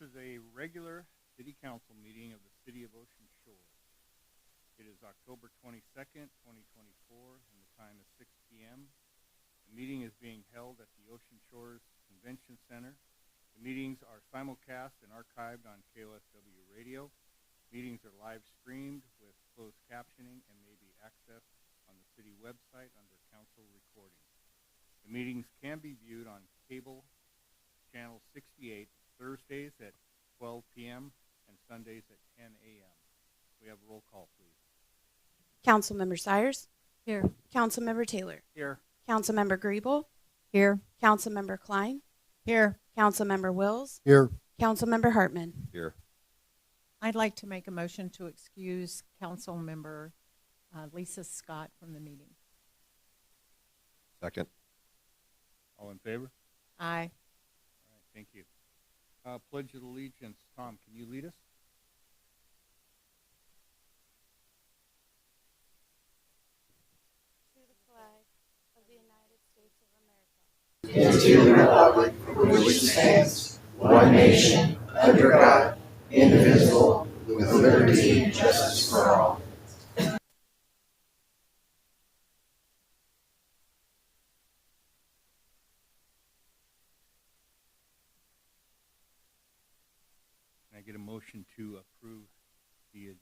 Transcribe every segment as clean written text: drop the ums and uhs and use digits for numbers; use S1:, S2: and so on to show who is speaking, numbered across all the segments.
S1: This is a regular city council meeting of the city of Ocean Shores. It is October 22nd, 2024, and the time is 6 p.m. The meeting is being held at the Ocean Shores Convention Center. The meetings are simulcast and archived on KOSW Radio. Meetings are live streamed with closed captioning and may be accessed on the city website under council recordings. The meetings can be viewed on cable channel 68 Thursdays at 12 p.m. and Sundays at 10 a.m. We have a roll call, please.
S2: Councilmember Sires?
S3: Here.
S2: Councilmember Taylor?
S1: Here.
S2: Councilmember Griebel?
S3: Here.
S2: Councilmember Klein?
S3: Here.
S2: Councilmember Wills?
S4: Here.
S2: Councilmember Hartman?
S4: Here.
S3: I'd like to make a motion to excuse Councilmember Lisa Scott from the meeting.
S4: Second.
S1: All in favor?
S3: Aye.
S1: All right, thank you. Pledge of Allegiance. Tom, can you lead us?
S2: To the flag of the United States of America.
S5: And to the republic for which it stands, one nation, under God, indivisible, with liberty and justice for all.
S1: Can I get a motion to approve the agenda?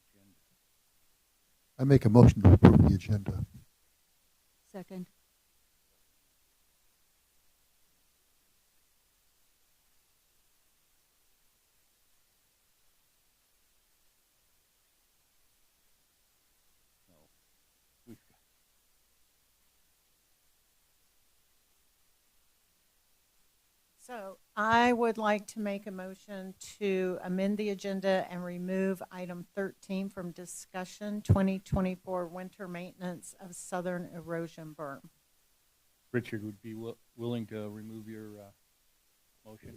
S4: I make a motion to approve the agenda.
S3: Second.
S1: No. We've got.
S3: So I would like to make a motion to amend the agenda and remove item 13 from discussion, 2024 winter maintenance of southern erosion berm.
S1: Richard would be willing to remove your motion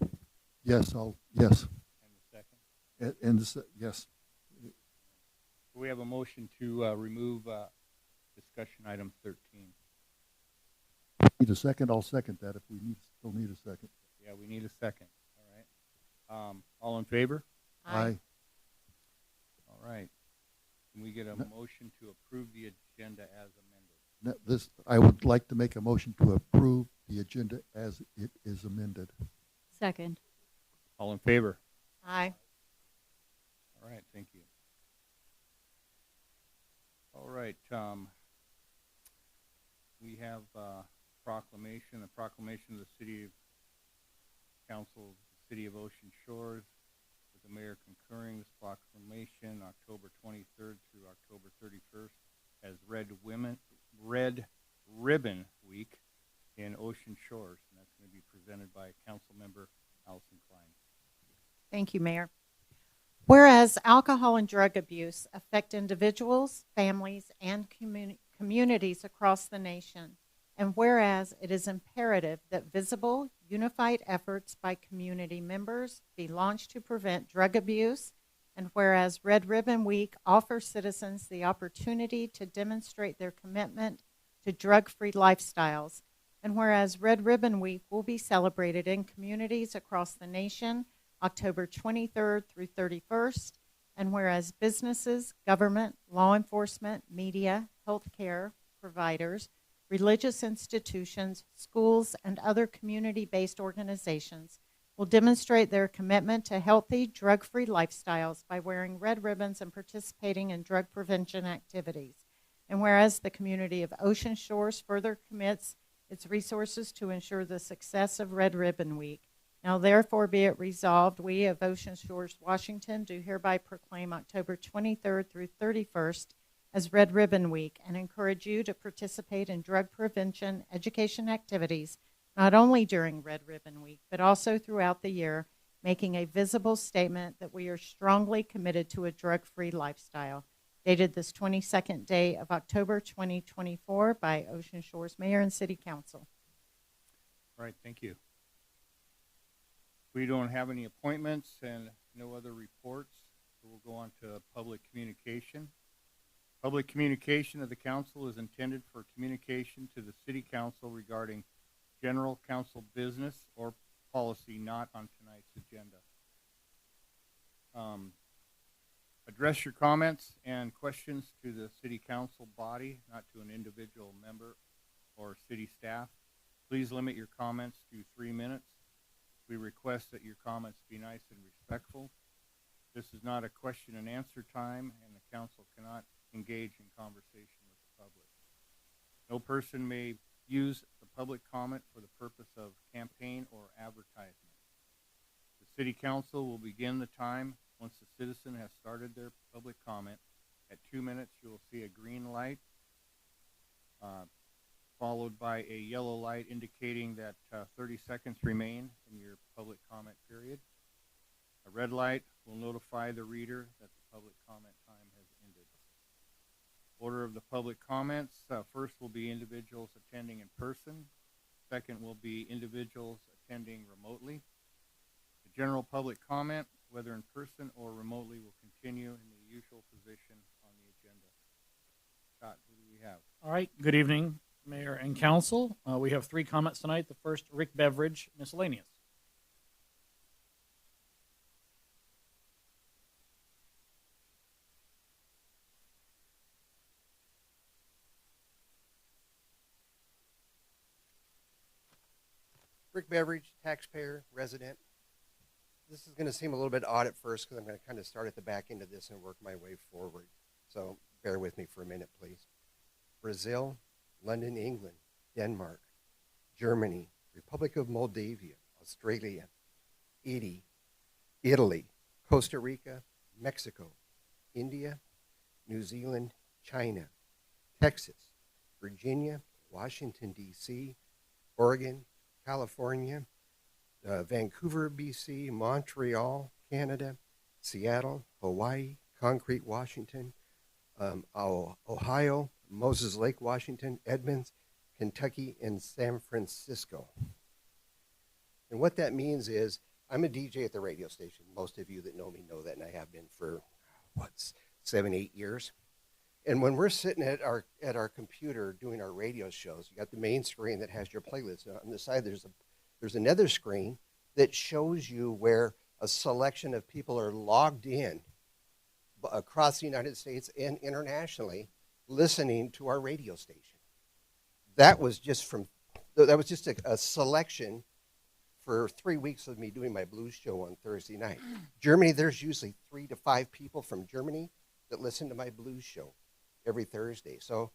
S4: Yes, yes.
S1: and the second.
S4: And this, yes.
S1: We have a motion to remove discussion item 13.
S4: Need a second? I'll second that if we still need a second.
S1: Yeah, we need a second. All right. All in favor?
S4: Aye.
S1: All right. Can we get a
S4: No.
S1: motion to approve the agenda as amended?
S4: I would like to make a motion to approve the agenda as it is amended.
S6: Second.
S1: All in favor?
S3: Aye.
S1: All right, thank you. All right, we have a proclamation of the City Council of the City of Ocean Shores, with the mayor concurring this proclamation October 23rd through October 31st as Red Ribbon Week in Ocean Shores, and that's going to be presented by Council Member Allison Klein.
S3: Thank you, Mayor. Whereas alcohol and drug abuse affect individuals, families, and communities across the nation, and whereas it is imperative that visible, unified efforts by community members be launched to prevent drug abuse, and whereas Red Ribbon Week offers citizens the opportunity to demonstrate their commitment to drug-free lifestyles, and whereas Red Ribbon Week will be celebrated in communities across the nation October 23rd through 31st, and whereas businesses, government, law enforcement, media, healthcare providers, religious institutions, schools, and other community-based organizations will demonstrate their commitment to healthy, drug-free lifestyles by wearing red ribbons and participating in drug prevention activities. And whereas the community of Ocean Shores further commits its resources to ensure the success of Red Ribbon Week, now therefore be it resolved, we of Ocean Shores, Washington, do hereby proclaim October 23rd through 31st as Red Ribbon Week and encourage you to participate in drug prevention education activities, not only during Red Ribbon Week, but also throughout the year, making a visible statement that we are strongly committed to a drug-free lifestyle. Dated this 22nd day of October 2024 by Ocean Shores Mayor and City Council.
S1: All right, thank you. We don't have any appointments and no other reports, so we'll go on to public communication. Public communication of the council is intended for communication to the city council regarding general council business or policy not on tonight's agenda. Address your comments and questions to the city council body, not to an individual member or city staff. Please limit your comments to 3 minutes. We request that your comments be nice and respectful. This is not a question and answer time, and the council cannot engage in conversation with the public. No person may use the public comment for the purpose of campaign or advertisement. The city council will begin the time once the citizen has started their public comment. At 2 minutes, you will see a green light, followed by a yellow light indicating that 30 seconds remain in your public comment period. A red light will notify the reader that the public comment time has ended. Order of the public comments, first will be individuals attending in person. Second will be individuals attending remotely. The general public comment, whether in person or remotely, will continue in the usual position on the agenda. Scott, who do we have?
S6: All right. Good evening, Mayor and Council. We have 3 comments tonight. The first, Rick Beveridge, miscellaneous.
S7: Rick Beveridge, taxpayer, resident. This is going to seem a little bit odd at first because I'm going to kind of start at the back end of this and work my way forward. So bear with me for a minute, please. Brazil, London, England, Denmark, Germany, Republic of Moldavia, Australia, Italy, Costa Rica, Mexico, India, New Zealand, China, Texas, Virginia, Washington, D.C., Oregon, California, Vancouver, BC, Montreal, Canada, Seattle, Hawaii, Concrete, Washington, Ohio, Moses Lake, Washington, Edmonds, Kentucky, and San Francisco. And what that means is I'm a DJ at the radio station. Most of you that know me know that, and I have been for, 7, 8 years. And when we're sitting at our computer doing our radio shows, you got the main screen that has your playlist. On the side, there's another screen that shows you where a selection of people are logged in across the United States and internationally listening to our radio station. That was just a selection for 3 weeks of me doing my blues show on Thursday night. Germany, there's usually 3 to 5 people from Germany that listen to my blues show every Thursday. So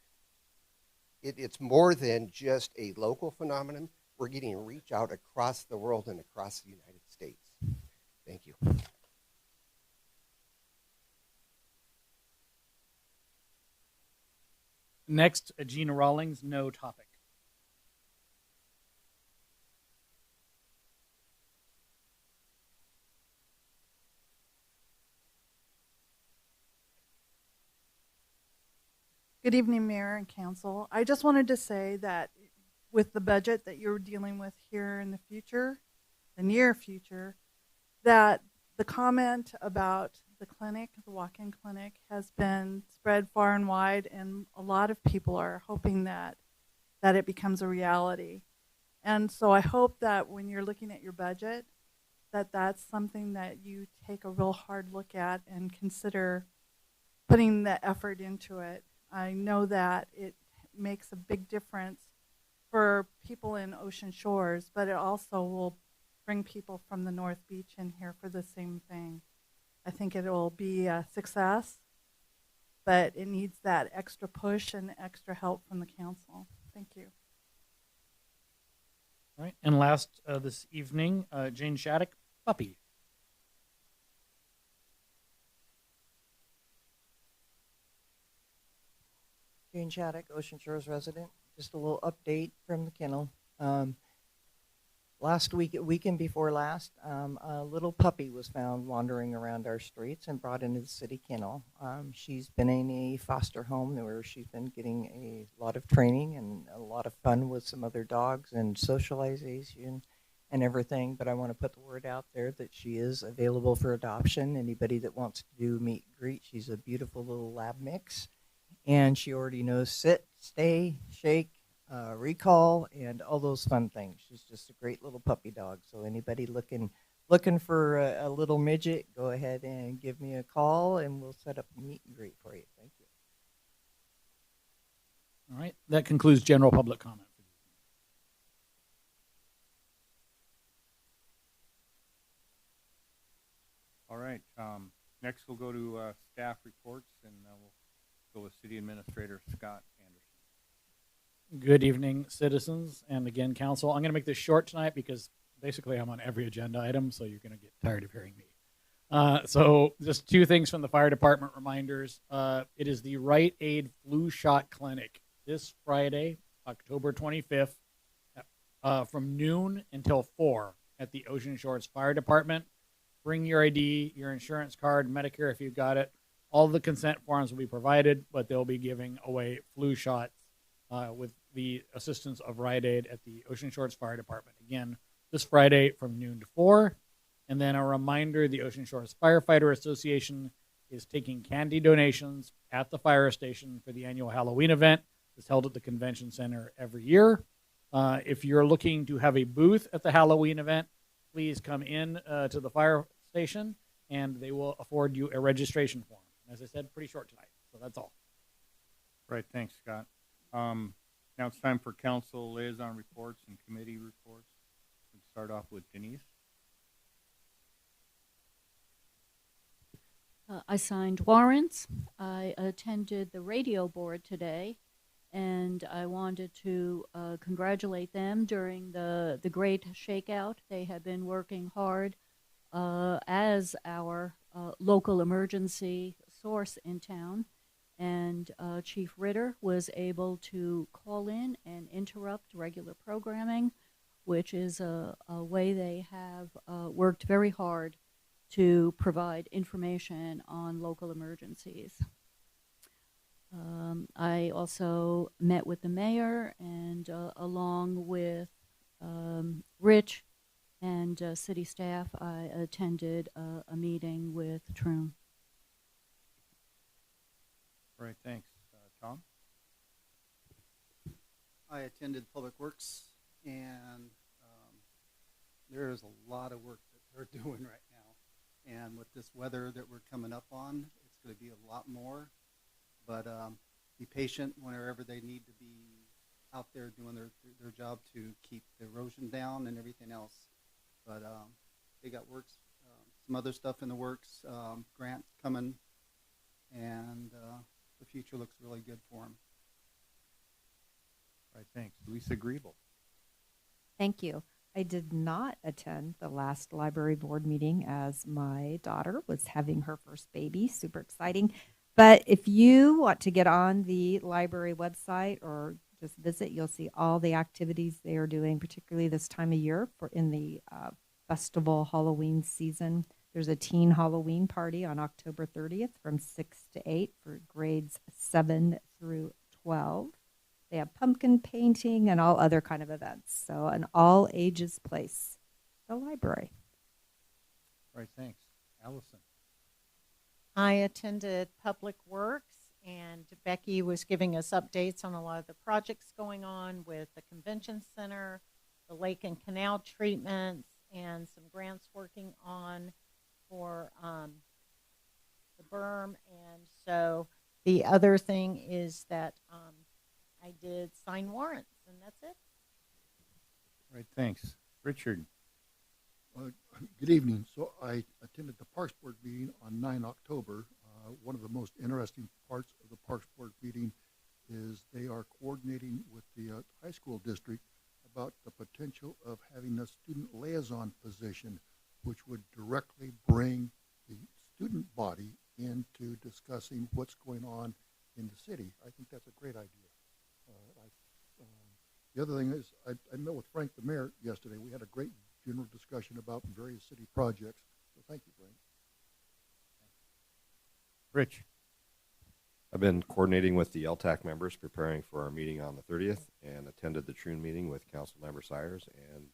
S7: it's more than just a local phenomenon. We're getting reach out across the world and across the United States. Thank you.
S6: Next, Gina Rawlings, no topic.
S8: Good evening, Mayor and Council. I just wanted to say that with the budget that you're dealing with here in the future, the near future, that the comment about the clinic, the walk-in clinic, has been spread far and wide, and a lot of people are hoping that it becomes a reality. And so I hope that when you're looking at your budget, that's something that you take a real hard look at and consider putting the effort into it. I know that it makes a big difference for people in Ocean Shores, but it also will bring people from the North Beach in here for the same thing. I think it will be a success, but it needs that extra push and extra help from the council. Thank you.
S6: All right. And last this evening, Jane Shattuck, puppy.
S9: Jane Shattuck, Ocean Shores resident. Just a little update from the kennel. Last weekend before last, a little puppy was found wandering around our streets and brought into the city kennel. She's been in a foster home where she's been getting a lot of training and a lot of fun with some other dogs and socialization and everything. But I want to put the word out there that she is available for adoption. Anybody that wants to do meet and greet, she's a beautiful little lab mix. And she already knows sit, stay, shake, recall, and all those fun things. She's just a great little puppy dog. So anybody looking looking for a little midget, go ahead and give me a call, and we'll set up a meet and greet for you. Thank you.
S6: All right. That concludes general public comment.
S1: All right. Next, we'll go to staff reports, and we'll go with City Administrator Scott Anderson.
S6: Good evening, citizens, and again, council. I'm going to make this short tonight because basically I'm on every agenda item, so you're going to get tired of hearing me. So just two things from the fire department reminders. It is the Rite Aid Flu Shot Clinic this Friday, October 25th, from noon until 4 at the Ocean Shores Fire Department. Bring your ID, your insurance card, Medicare if you've got it. All the consent forms will be provided, but they'll be giving away flu shots with the assistance of Rite Aid at the Ocean Shores Fire Department. Again, this Friday from noon to 4. And then a reminder, the Ocean Shores Firefighter Association is taking candy donations at the fire station for the annual Halloween event. It's held at the convention center every year. If you're looking to have a booth at the Halloween event, please come in to the fire station, and they will afford you a registration form. As I said, pretty short tonight, so that's all.
S1: Right. Thanks, Scott. Now it's time for council liaison reports and committee reports. We'll start off with Denise.
S10: I signed warrants. I attended the radio board today, and I wanted to congratulate them during the great shakeout. They have been working hard as our local emergency source in town, and Chief Ritter was able to call in and interrupt regular programming, which is a way they have worked very hard to provide information on local emergencies. I also met with the mayor, and along with Rich and city staff, I attended a meeting with Troon.
S1: Right. Thanks. Tom?
S11: I attended Public Works, and there is a lot of work that they're doing right now. And with this weather that we're coming up on, it's going to be a lot more. But be patient whenever they need to be out there doing their job to keep the erosion down and everything else. But they got works, some other stuff in the works, grant coming, and the future looks really good for them.
S1: Right. Thanks. Lisa Griebel.
S12: Thank you. I did not attend the last library board meeting as my daughter was having her first baby. Super exciting. But if you want to get on the library website or just visit, you'll see all the activities they are doing, particularly this time of year for in the festival Halloween season. There's a teen Halloween party on October 30th from 6 to 8 for grades 7 through 12. They have pumpkin painting and all other kind of events. So an all ages place, the library.
S1: Right. Thanks. Allison.
S3: I attended Public Works, and Becky was giving us updates on a lot of the projects going on with the convention center, the lake and canal treatments, and some grants working on for the berm. And so the other thing is that I did sign warrants, and that's it.
S1: Right. Thanks. Richard.
S4: Good evening. So I attended the Parks Board meeting on 9 October. One of the most interesting parts of the Parks Board meeting is they are coordinating with the high school district about the potential of having a student liaison position, which would directly bring the student body into discussing what's going on in the city. I think that's a great idea. The other thing is, I met with Frank, the mayor, yesterday. We had a great general discussion about various city projects. So thank you, Frank.
S1: Rich.
S13: I've been coordinating with the LTAC members, preparing for our meeting on the 30th, and attended the Troon meeting with Council Member Sires and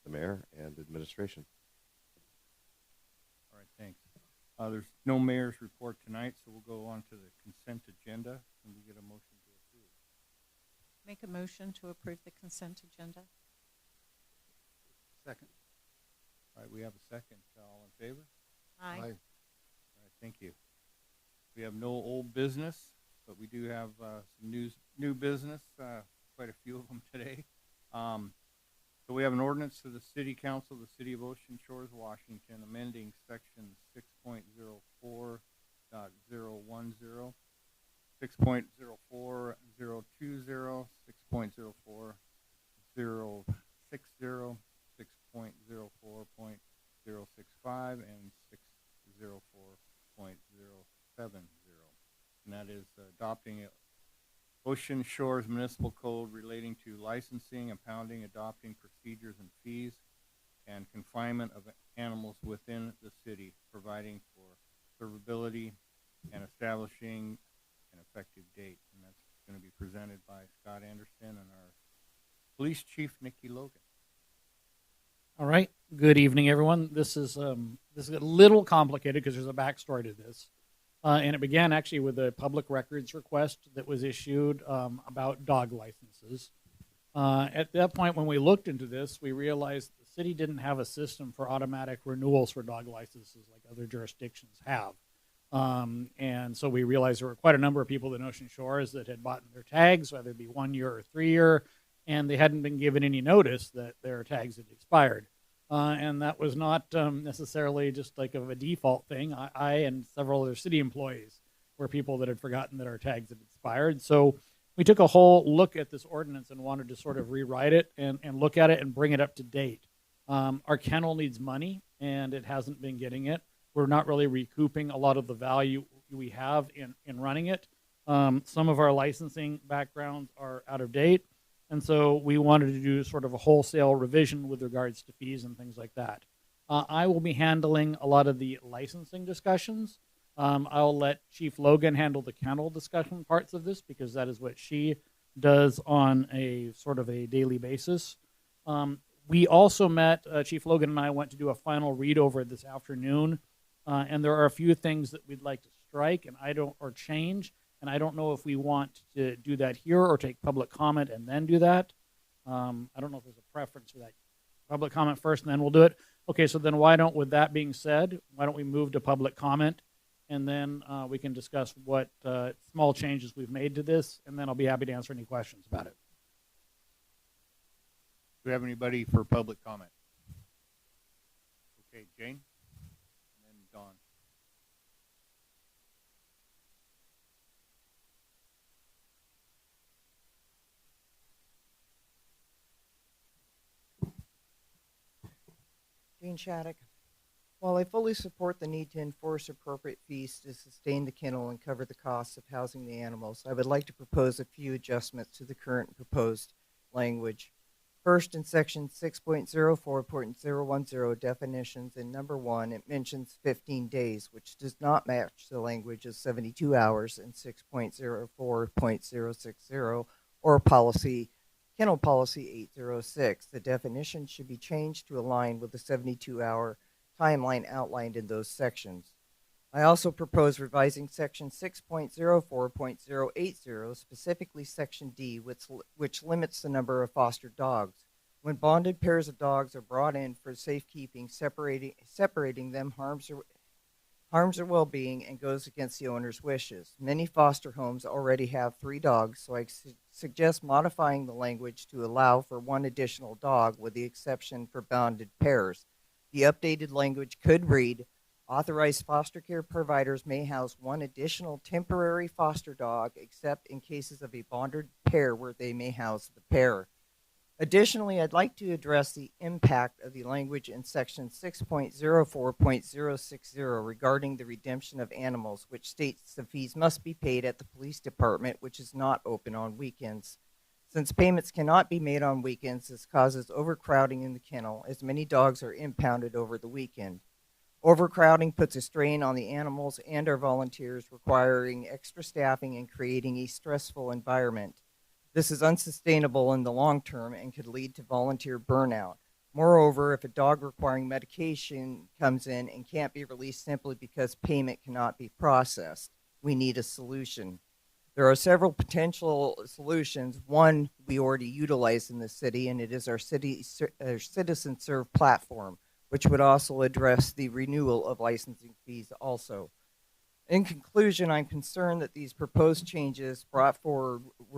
S13: the mayor and administration.
S1: All right. Thanks. There's no mayor's report tonight, so we'll go on to the consent agenda. Can we get a motion to approve?
S3: Make a motion to approve the consent agenda.
S11: Second.
S1: All right, we have a second. All in favor?
S3: Aye.
S1: All right, thank you. We have no old business, but we do have some new business, quite a few of them today. So we have an ordinance to the City Council of the City of Ocean Shores, Washington, amending section 6.04.010, 6.04020, 6.04060, 6.04.065, and 6.04.070. And that is adopting Ocean Shores Municipal Code relating to licensing, impounding, adopting procedures and fees, and confinement of animals within the city, providing for servability and establishing an effective date. And that's going to be presented by Scott Anderson and our Police Chief, Nikki Logan.
S6: All right. Good evening, everyone. This is a little complicated because there's a backstory to this. And it began actually with a public records request that was issued about dog licenses. At that point, when we looked into this, we realized the city didn't have a system for automatic renewals for dog licenses like other jurisdictions have. And so we realized there were quite a number of people in Ocean Shores that had bought their tags, whether it be 1 year or 3 year, and they hadn't been given any notice that their tags had expired. And that was not necessarily just like of a default thing. I and several other city employees were people that had forgotten that our tags had expired. So we took a whole look at this ordinance and wanted to sort of rewrite it and look at it and bring it up to date. Our kennel needs money, and it hasn't been getting it. We're not really recouping a lot of the value we have in running it. Some of our licensing backgrounds are out of date. And so we wanted to do sort of a wholesale revision with regards to fees and things like that. I will be handling a lot of the licensing discussions. I'll let Chief Logan handle the kennel discussion parts of this because that is what she does on a sort of a daily basis. We also met, Chief Logan and I went to do a final read over this afternoon. And there are a few things that we'd like to strike or change. And I don't know if we want to do that here or take public comment and then do that. I don't know if there's a preference for that. Public comment first and then we'll do it. Okay, so then with that being said, why don't we move to public comment and then we can discuss what small changes we've made to this, and then I'll be happy to answer any questions about it.
S1: Do we have anybody for public comment? Okay, Jane, and then Dawn.
S9: Jane Shattuck. While I fully support the need to enforce appropriate fees to sustain the kennel and cover the costs of housing the animals, I would like to propose a few adjustments to the current proposed language. First, in section 6.04.010 definitions, in number 1, it mentions 15 days, which does not match the language of 72 hours in 6.04.060 or Kennel Policy 806. The definition should be changed to align with the 72-hour timeline outlined in those sections. I also propose revising section 6.04.080, specifically section D, which limits the number of foster dogs. When bonded pairs of dogs are brought in for safekeeping, separating them harms their well-being and goes against the owner's wishes. Many foster homes already have 3 dogs, so I suggest modifying the language to allow for 1 additional dog with the exception for bonded pairs. The updated language could read, authorized foster care providers may house 1 additional temporary foster dog except in cases of a bonded pair where they may house the pair. Additionally, I'd like to address the impact of the language in section 6.04.060 regarding the redemption of animals, which states the fees must be paid at the police department, which is not open on weekends. Since payments cannot be made on weekends, this causes overcrowding in the kennel, as many dogs are impounded over the weekend. Overcrowding puts a strain on the animals and our volunteers, requiring extra staffing and creating a stressful environment. This is unsustainable in the long term and could lead to volunteer burnout. Moreover, if a dog requiring medication comes in and can't be released simply because payment cannot be processed, we need a solution. There are several potential solutions. One we already utilize in the city, and it is our Citizen Serve platform, which would also address the renewal of licensing fees also. In conclusion, I'm concerned that these proposed changes were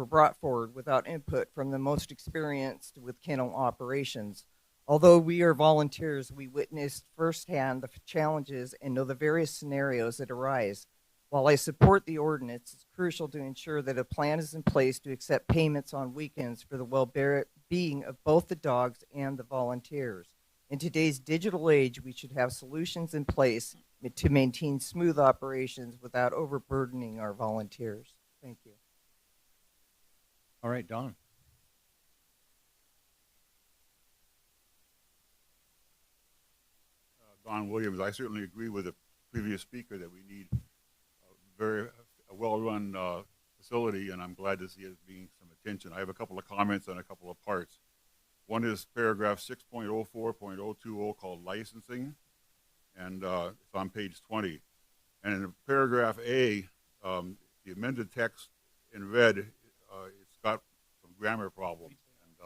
S9: brought forward without input from the most experienced with kennel operations. Although we are volunteers, we witnessed firsthand the challenges and know the various scenarios that arise. While I support the ordinance, it's crucial to ensure that a plan is in place to accept payments on weekends for the well-being of both the dogs and the volunteers. In today's digital age, we should have solutions in place to maintain smooth operations without overburdening our volunteers. Thank you.
S1: All right, Don.
S14: Don Williams, I certainly agree with the previous speaker that we need a well-run facility, and I'm glad to see it being some attention. I have a couple of comments on a couple of parts. One is paragraph 6.04.020 called licensing, and it's on page 20. And in paragraph A, the amended text in red, it's got some grammar problems. And,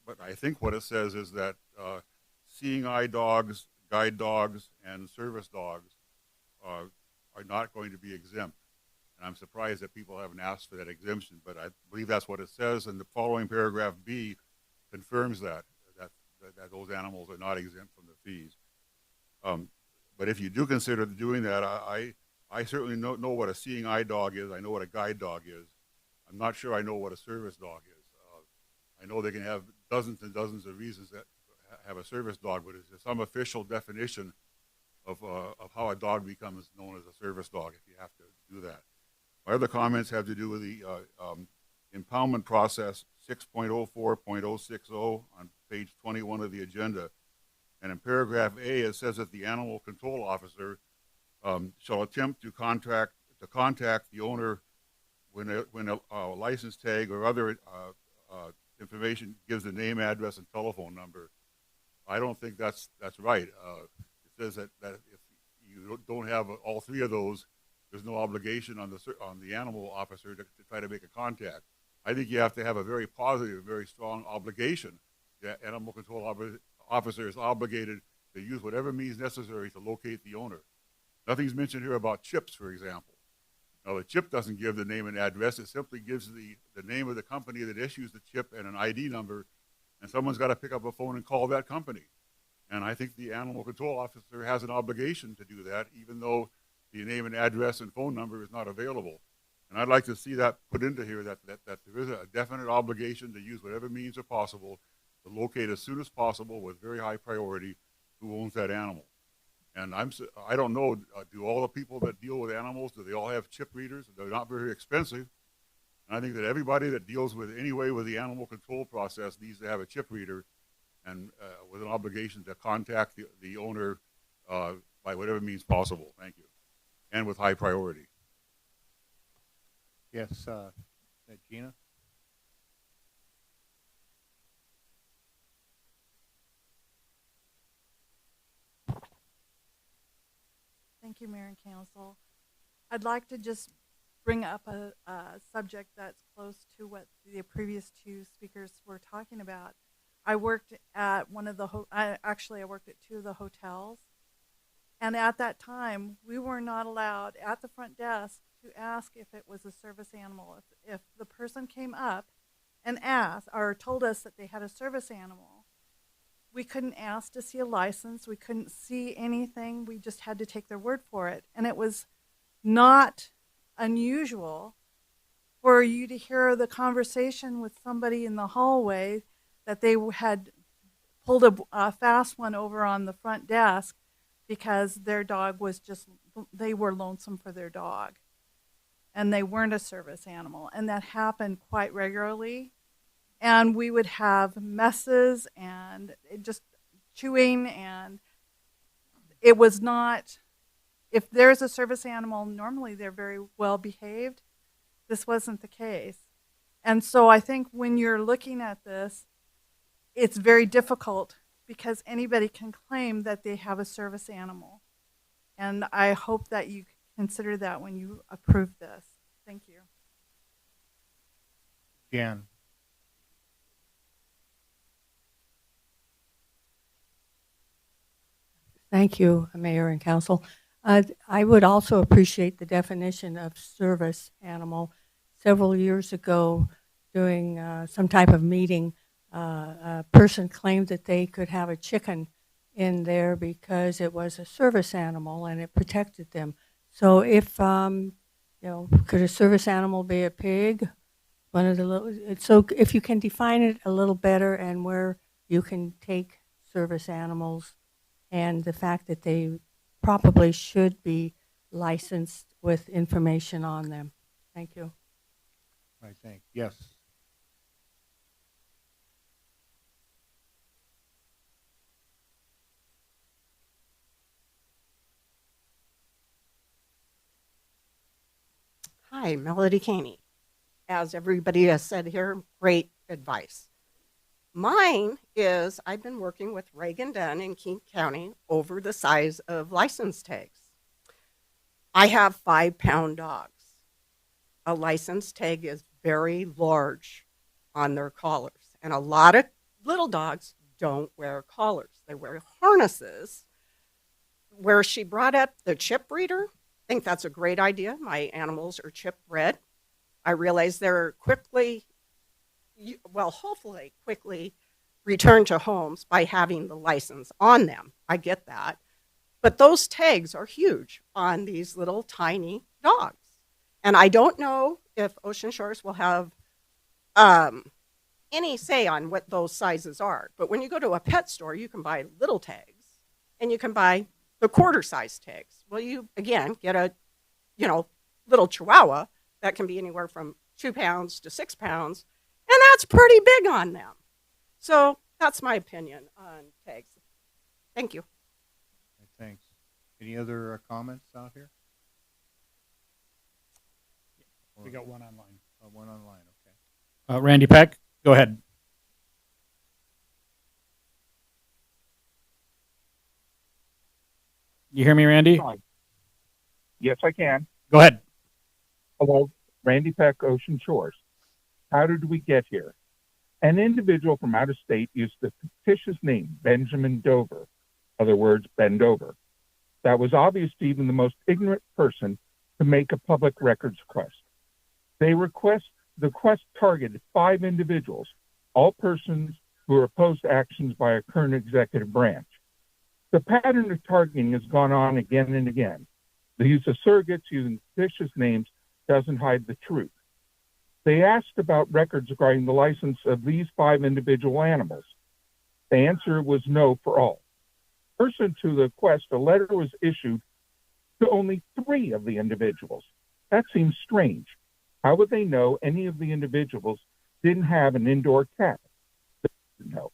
S14: but I think what it says is that seeing eye dogs, guide dogs, and service dogs are not going to be exempt. And I'm surprised that people haven't asked for that exemption, but I believe that's what it says. And the following paragraph B confirms that those animals are not exempt from the fees. But if you do consider doing that, I certainly know what a seeing eye dog is. I know what a guide dog is. I'm not sure I know what a service dog is. I know they can have dozens and dozens of reasons that have a service dog, but is there some official definition of how a dog becomes known as a service dog if you have to do that? My other comments have to do with the impoundment process, 6.04.060 on page 21 of the agenda. And in paragraph A, it says that the animal control officer shall attempt to contact the owner when a license tag or other information gives the name, address, and telephone number. I don't think that's right. It says that if you don't have all three of those, there's no obligation on the animal officer to try to make a contact. I think you have to have a very positive, very strong obligation. The animal control officer is obligated to use whatever means necessary to locate the owner. Nothing's mentioned here about chips, for example. Now, the chip doesn't give the name and address. It simply gives the name of the company that issues the chip and an ID number, and someone's got to pick up a phone and call that company. And I think the animal control officer has an obligation to do that, even though the name and address and phone number is not available. And I'd like to see that put into here, that there is a definite obligation to use whatever means are possible to locate as soon as possible with very high priority who owns that animal. And I don't know, do all the people that deal with animals, do they all have chip readers? They're not very expensive. And I think that everybody that deals with any way with the animal control process needs to have a chip reader and with an obligation to contact the owner by whatever means possible. Thank you. And with high priority.
S1: Yes, Gina?
S8: Thank you, Mayor and Council. I'd like to just bring up a subject that's close to what the previous two speakers were talking about. I worked at one of the, I worked at two of the hotels. And at that time, we were not allowed at the front desk to ask if it was a service animal. If the person came up and asked or told us that they had a service animal, we couldn't ask to see a license. We couldn't see anything. We just had to take their word for it. And it was not unusual for you to hear the conversation with somebody in the hallway that they had pulled a fast one over on the front desk because their dog was they were lonesome for their dog. And they weren't a service animal. And that happened quite regularly. And we would have messes and just chewing, and it was not, if there's a service animal, normally they're very well behaved. This wasn't the case. And so I think when you're looking at this, it's very difficult because anybody can claim that they have a service animal. And I hope that you consider that when you approve this. Thank you.
S1: Jan?
S15: Thank you, Mayor and Council. I would also appreciate the definition of service animal. Several years ago, during some type of meeting, a person claimed that they could have a chicken in there because it was a service animal and it protected them. So if, could a service animal be a pig? One of the little, so if you can define it a little better and where you can take service animals and the fact that they probably should be licensed with information on them. Thank you.
S1: I think, yes.
S16: Hi, Melody Caney. As everybody has said here, great advice. Mine is I've been working with Reagan Dunn in King County over the size of license tags. I have 5-pound dogs. A license tag is very large on their collars, and a lot of little dogs don't wear collars. They wear harnesses. Where she brought up the chip reader, I think that's a great idea. My animals are chip bred. I realize they're hopefully quickly return to homes by having the license on them. I get that. But those tags are huge on these little tiny dogs. And I don't know if Ocean Shores will have any say on what those sizes are. But when you go to a pet store, you can buy little tags and you can buy the quarter size tags. Well, you, again, get a, little Chihuahua that can be anywhere from 2 pounds to 6 pounds. And that's pretty big on them. So that's my opinion on tags. Thank you.
S1: Thanks. Any other comments out here?
S6: We got one online.
S1: One online, okay.
S6: Randy Peck, go ahead. You hear me, Randy?
S17: Yes, I can.
S6: Go ahead.
S17: Hello, Randy Peck, Ocean Shores. How did we get here? An individual from out of state used the fictitious name Benjamin Dover, other words, bend over. That was obvious to even the most ignorant person to make a public records request. The request targeted 5 individuals, all persons who are opposed to actions by a current executive branch. The pattern of targeting has gone on again and again. The use of surrogates using fictitious names doesn't hide the truth. They asked about records regarding the license of these 5 individual animals. The answer was no for all. Pursuant to the request, a letter was issued to only 3 of the individuals. That seems strange. How would they know any of the individuals didn't have an indoor cat? No.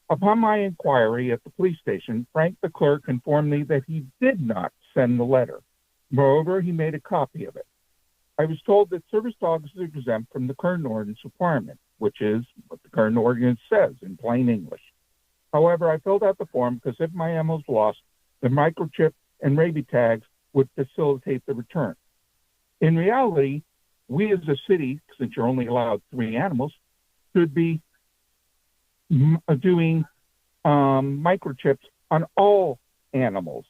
S17: Upon my inquiry at the police station, Frank the clerk informed me that he did not send the letter. Moreover, he made a copy of it. I was told that service dogs are exempt from the current ordinance requirement, which is what the current ordinance says in plain English. However, I filled out the form because if my animal's lost, the microchip and rabies tags would facilitate the return. In reality, we as a city, since you're only allowed 3 animals, should be doing microchips on all animals.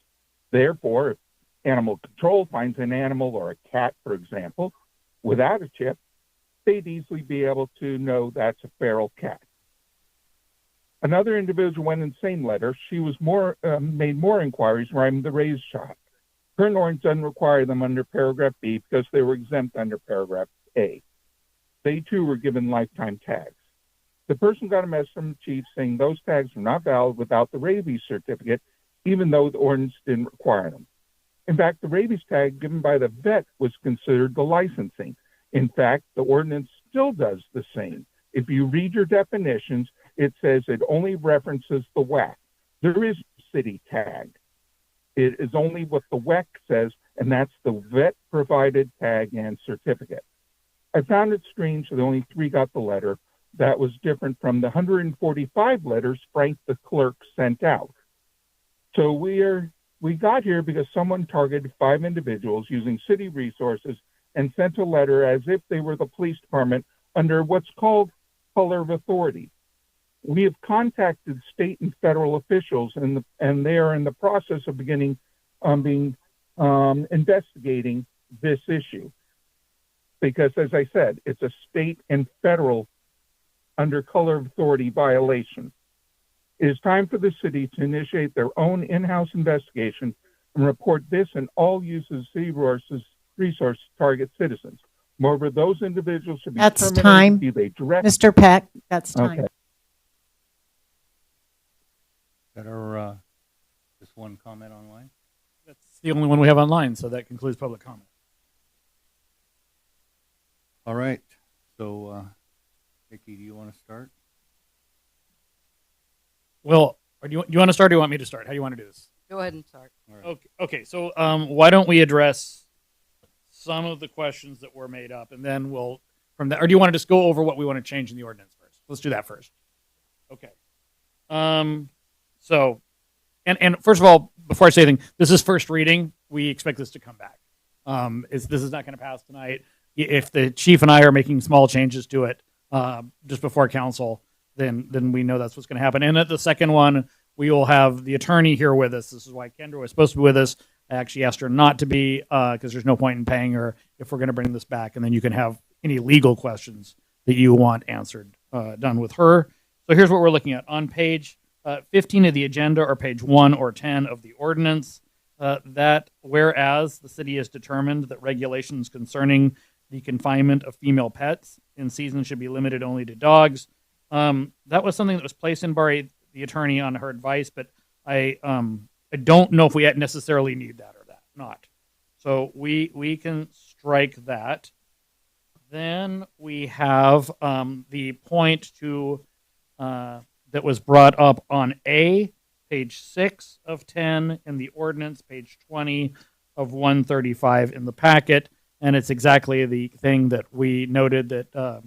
S17: Therefore, if animal control finds an animal or a cat, for example, without a chip, they'd easily be able to know that's a feral cat. Another individual went in the same letter. She was made more inquiries regarding the raised shop. Current ordinance doesn't require them under paragraph B because they were exempt under paragraph A. They too were given lifetime tags. The person got a message from the chief saying those tags were not valid without the rabies certificate, even though the ordinance didn't require them. In fact, the rabies tag given by the vet was considered the licensing. In fact, the ordinance still does the same. If you read your definitions, it says it only references the WAC. There is a city tag. It is only what the WAC says, and that's the vet-provided tag and certificate. I found it strange that only 3 got the letter. That was different from the 145 letters Frank the clerk sent out. So we got here because someone targeted 5 individuals using city resources and sent a letter as if they were the police department under what's called color of authority. We have contacted state and federal officials, and they are in the process of beginning investigating this issue. Because, as I said, it's a state and federal under color of authority violation. It is time for the city to initiate their own in-house investigation and report this and all uses of city resource target citizens. Moreover, those individuals should be
S3: That's
S17: terminated.
S3: time.
S17: Be they direct.
S3: Mr. Peck, that's time.
S17: Okay.
S1: Got our, just one comment online?
S6: That's the only one we have online, so that concludes public comment.
S1: All right, so, Nikki, do you want to start?
S6: Well, or do you want to start or do you want me to start? How do you want to do this?
S18: Go ahead and start.
S1: All right.
S6: Okay, so why don't we address some of the questions that were made up, and then we'll, from that, or do you want to just go over what we want to change in the ordinance first? Let's do that first. Okay. So, and first of all, before I say anything, this is first reading. We expect this to come back. This is not going to pass tonight. If the chief and I are making small changes to it just before council, then we know that's what's going to happen. And at the second one, we will have the attorney here with us. This is why Kendra was supposed to be with us. I actually asked her not to be because there's no point in paying her if we're going to bring this back. And then you can have any legal questions that you want answered done with her. So here's what we're looking at. On page 15 of the agenda, or page 1 or 10 of the ordinance, that whereas the city has determined that regulations concerning the confinement of female pets in season should be limited only to dogs. That was something that was placed in by the attorney on her advice, but I don't know if we necessarily need that or that not. So we can strike that. Then we have the point to that was brought up on A, page 6 of 10 in the ordinance, page 20 of 135 in the packet. And it's exactly the thing that we noted that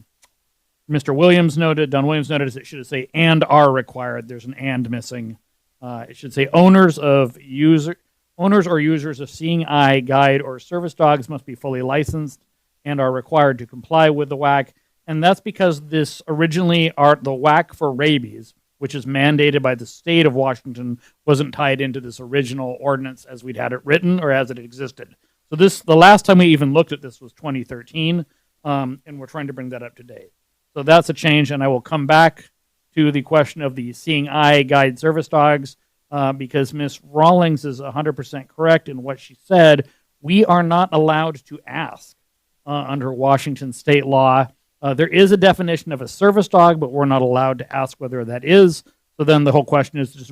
S6: Mr. Williams noted, Don Williams noted, is it should say and are required. There's an and missing. It should say owners or users of Seeing Eye, guide, or service dogs must be fully licensed and are required to comply with the WAC. And that's because this originally the WAC for rabies, which is mandated by the state of Washington, wasn't tied into this original ordinance as we'd had it written or as it existed. So the last time we even looked at this was 2013, and we're trying to bring that up to date. So that's a change, and I will come back to the question of the Seeing Eye guide service dogs because Ms. Rawlings is 100% correct in what she said. We are not allowed to ask under Washington state law. There is a definition of a service dog, but we're not allowed to ask whether that is. So then the whole question is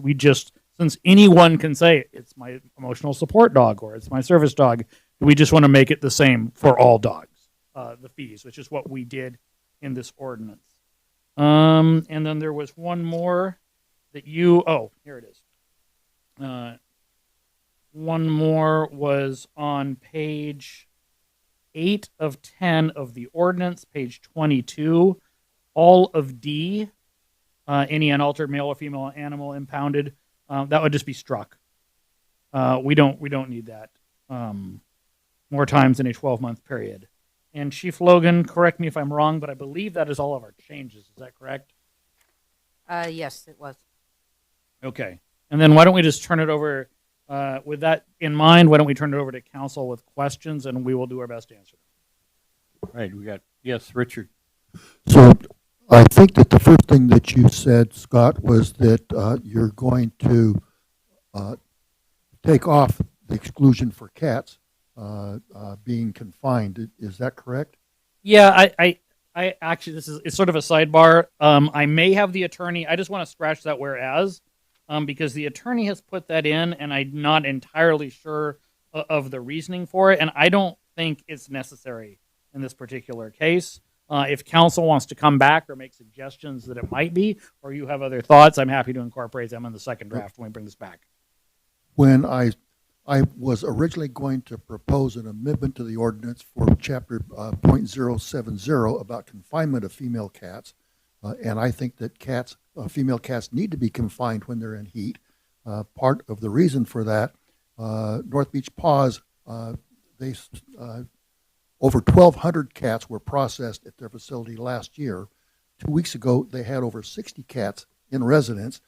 S6: since anyone can say it's my emotional support dog or it's my service dog, we just want to make it the same for all dogs, the fees, which is what we did in this ordinance. And then there was one more that here it is. One more was on page 8 of 10 of the ordinance, page 22, all of D, any unaltered male or female animal impounded. That would just be struck. We don't need that more times in a 12-month period. And Chief Logan, correct me if I'm wrong, but I believe that is all of our changes. Is that correct?
S18: Yes, it was.
S6: Okay. And then why don't we just turn it over, with that in mind, why don't we turn it over to council with questions, and we will do our best to answer them.
S1: All right, yes, Richard.
S4: So I think that the first thing that you said, Scott, was that you're going to take off the exclusion for cats being confined. Is that correct?
S6: Yeah, I actually, it's sort of a sidebar. I may have the attorney, I just want to scratch that whereas, because the attorney has put that in and I'm not entirely sure of the reasoning for it. And I don't think it's necessary in this particular case. If council wants to come back or make suggestions that it might be, or you have other thoughts, I'm happy to incorporate them in the second draft when we bring this back.
S4: When I was originally going to propose an amendment to the ordinance for chapter .070 about confinement of female cats, and I think that female cats need to be confined when they're in heat. Part of the reason for that, North Beach Paws, over 1,200 cats were processed at their facility last year. 2 weeks ago, they had over 60 cats in residence,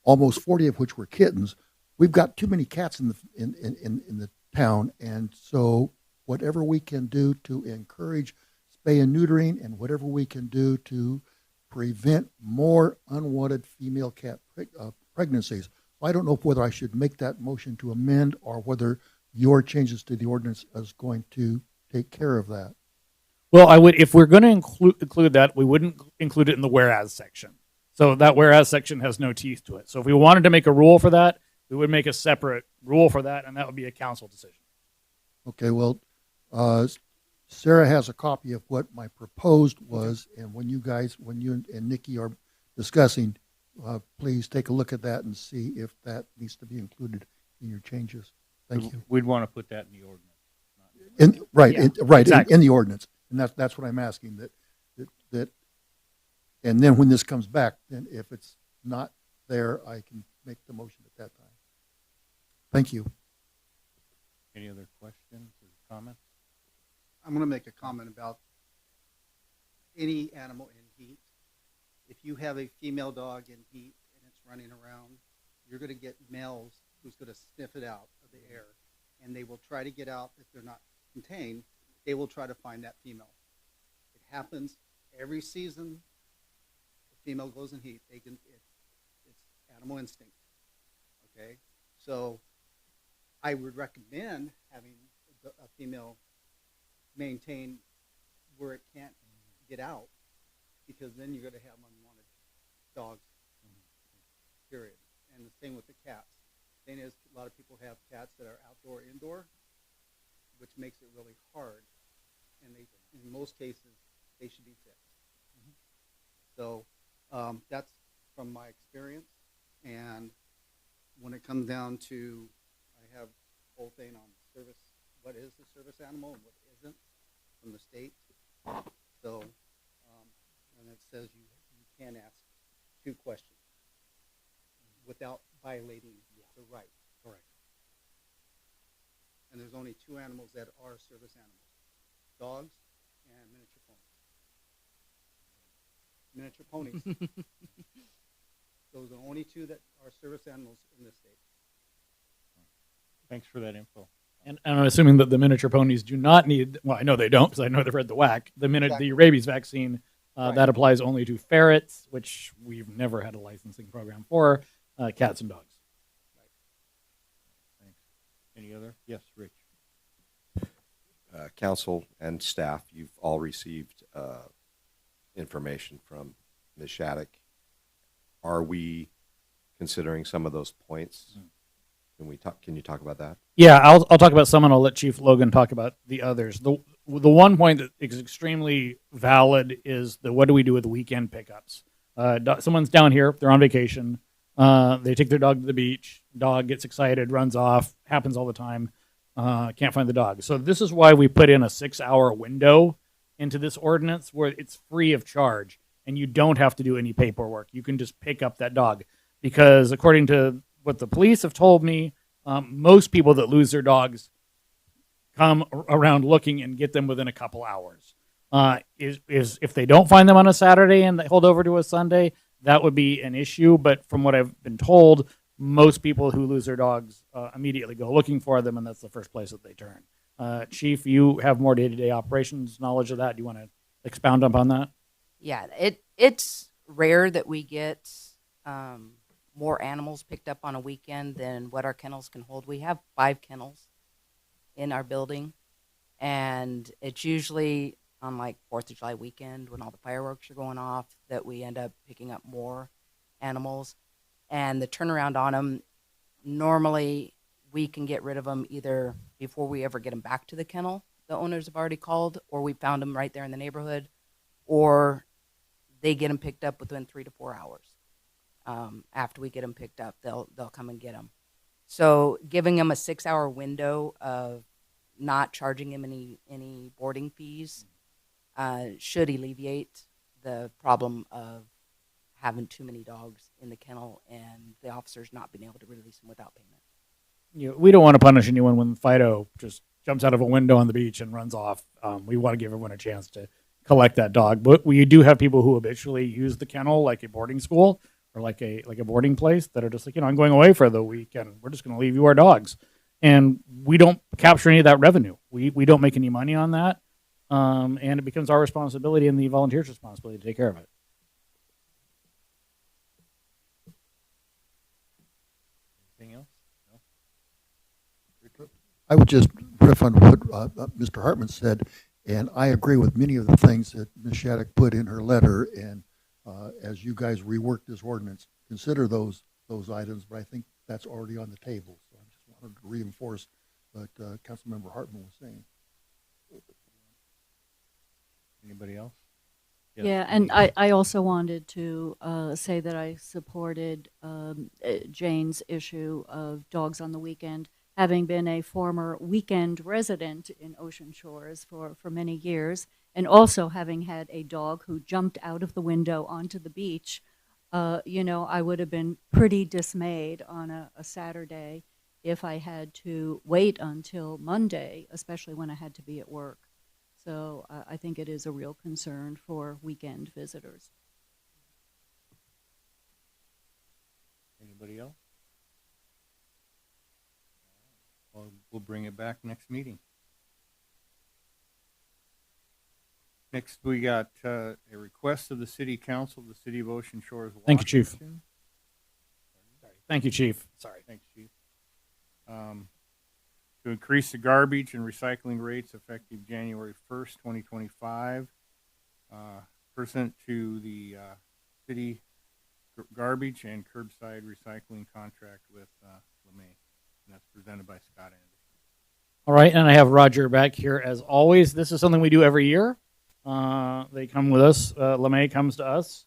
S4: almost 40 of which were kittens. We've got too many cats in the town, and so whatever we can do to encourage spay and neutering, and whatever we can do to prevent more unwanted female cat pregnancies. I don't know whether I should make that motion to amend, or whether your changes to the ordinance is going to take care of that.
S6: Well, I would, if we're going to include that, we wouldn't include it in the whereas section. So that whereas section has no teeth to it. So if we wanted to make a rule for that, we would make a separate rule for that, and that would be a council decision.
S4: Okay, well, Sarah has a copy of what my proposed was, and when you and Nikki are discussing, please take a look at that and see if that needs to be included in your changes. Thank you.
S1: We'd want to put that in the ordinance.
S6: Exactly.
S4: In the ordinance, and that's what I'm asking. That, and then when this comes back, then if it's not there, I can make the motion at that time. Thank you.
S1: Any other questions or comments?
S11: I'm going to make a comment about any animal in heat. If you have a female dog in heat and it's running around, you're going to get males who's going to sniff it out of the air, and they will try to get out. If they're not contained, they will try to find that female. It happens every season. The female goes in heat. It's animal instinct. Okay, so I would recommend having a female maintain where it can't get out, because then you're going to have unwanted dogs, period. And the same with the cats. The thing is, a lot of people have cats that are outdoor, indoor, which makes it really hard. And in most cases, they should be fixed. So that's from my experience. And when it comes down to, I have a whole thing on service, what is a service animal and what isn't, from the state. So, and it says you can ask 2 questions without violating the right. Correct. And there's only 2 animals that are service animals: dogs and miniature ponies. Miniature ponies. Those are the only 2 that are service animals in this state.
S1: Thanks for that info.
S6: And I'm assuming that the miniature ponies do not need, well, I know they don't, because I know they've read the WAC, the rabies vaccine, that applies only to ferrets, which we've never had a licensing program for, cats and dogs.
S1: Thanks. Any other? Yes, Rich.
S13: Council and staff, you've all received information from Ms. Shattuck. Are we considering some of those points? Can you talk about that?
S6: Yeah, I'll talk about some, and I'll let Chief Logan talk about the others. The one point that is extremely valid is what do we do with weekend pickups? Someone's down here, they're on vacation, they take their dog to the beach, dog gets excited, runs off, happens all the time, can't find the dog. So this is why we put in a 6-hour window into this ordinance where it's free of charge, and you don't have to do any paperwork. You can just pick up that dog, because according to what the police have told me, most people that lose their dogs come around looking and get them within a couple hours. Is if they don't find them on a Saturday and they hold over to a Sunday, that would be an issue. But from what I've been told, most people who lose their dogs immediately go looking for them, and that's the first place that they turn. Chief, you have more day-to-day operations knowledge of that. Do you want to expound upon that?
S18: Yeah, it's rare that we get more animals picked up on a weekend than what our kennels can hold. We have 5 kennels in our building, and it's usually on like 4th of July weekend when all the fireworks are going off that we end up picking up more animals. And the turnaround on them, normally we can get rid of them either before we ever get them back to the kennel, the owners have already called, or we found them right there in the neighborhood, or they get them picked up within 3 to 4 hours. After we get them picked up, they'll come and get them. So giving them a 6-hour window of not charging them any boarding fees should alleviate the problem of having too many dogs in the kennel and the officers not being able to release them without payment.
S6: We don't want to punish anyone when Fido just jumps out of a window on the beach and runs off. We want to give everyone a chance to collect that dog. But we do have people who habitually use the kennel like a boarding school, or like a boarding place that are just like, I'm going away for the weekend. We're just going to leave you our dogs, and we don't capture any of that revenue. We don't make any money on that, and it becomes our responsibility and the volunteers' responsibility to take care of it. Anything else? No?
S4: I would just riff on what Mr. Hartman said, and I agree with many of the things that Ms. Shattuck put in her letter. And as you guys rework this ordinance, consider those items. But I think that's already on the table. So I just wanted to reinforce what Councilmember Hartman was saying.
S1: Anybody else?
S10: Yeah, and I also wanted to say that I supported Jane's issue of dogs on the weekend, having been a former weekend resident in Ocean Shores for many years, and also having had a dog who jumped out of the window onto the beach. I would have been pretty dismayed on a Saturday if I had to wait until Monday, especially when I had to be at work. So I think it is a real concern for weekend visitors.
S1: Anybody else? Well, we'll bring it back next meeting. Next, we got a request of the City Council of the City of Ocean Shores, Washington.
S6: Thank you, Chief. Thank you, Chief. Sorry.
S1: Thanks, Chief. To increase the garbage and recycling rates effective January 1st, 2025, pursuant to the city garbage and curbside recycling contract with LeMay. And that's presented by Scott Anderson.
S6: All right, and I have Roger back here as always. This is something we do every year. They come with us. LeMay comes to us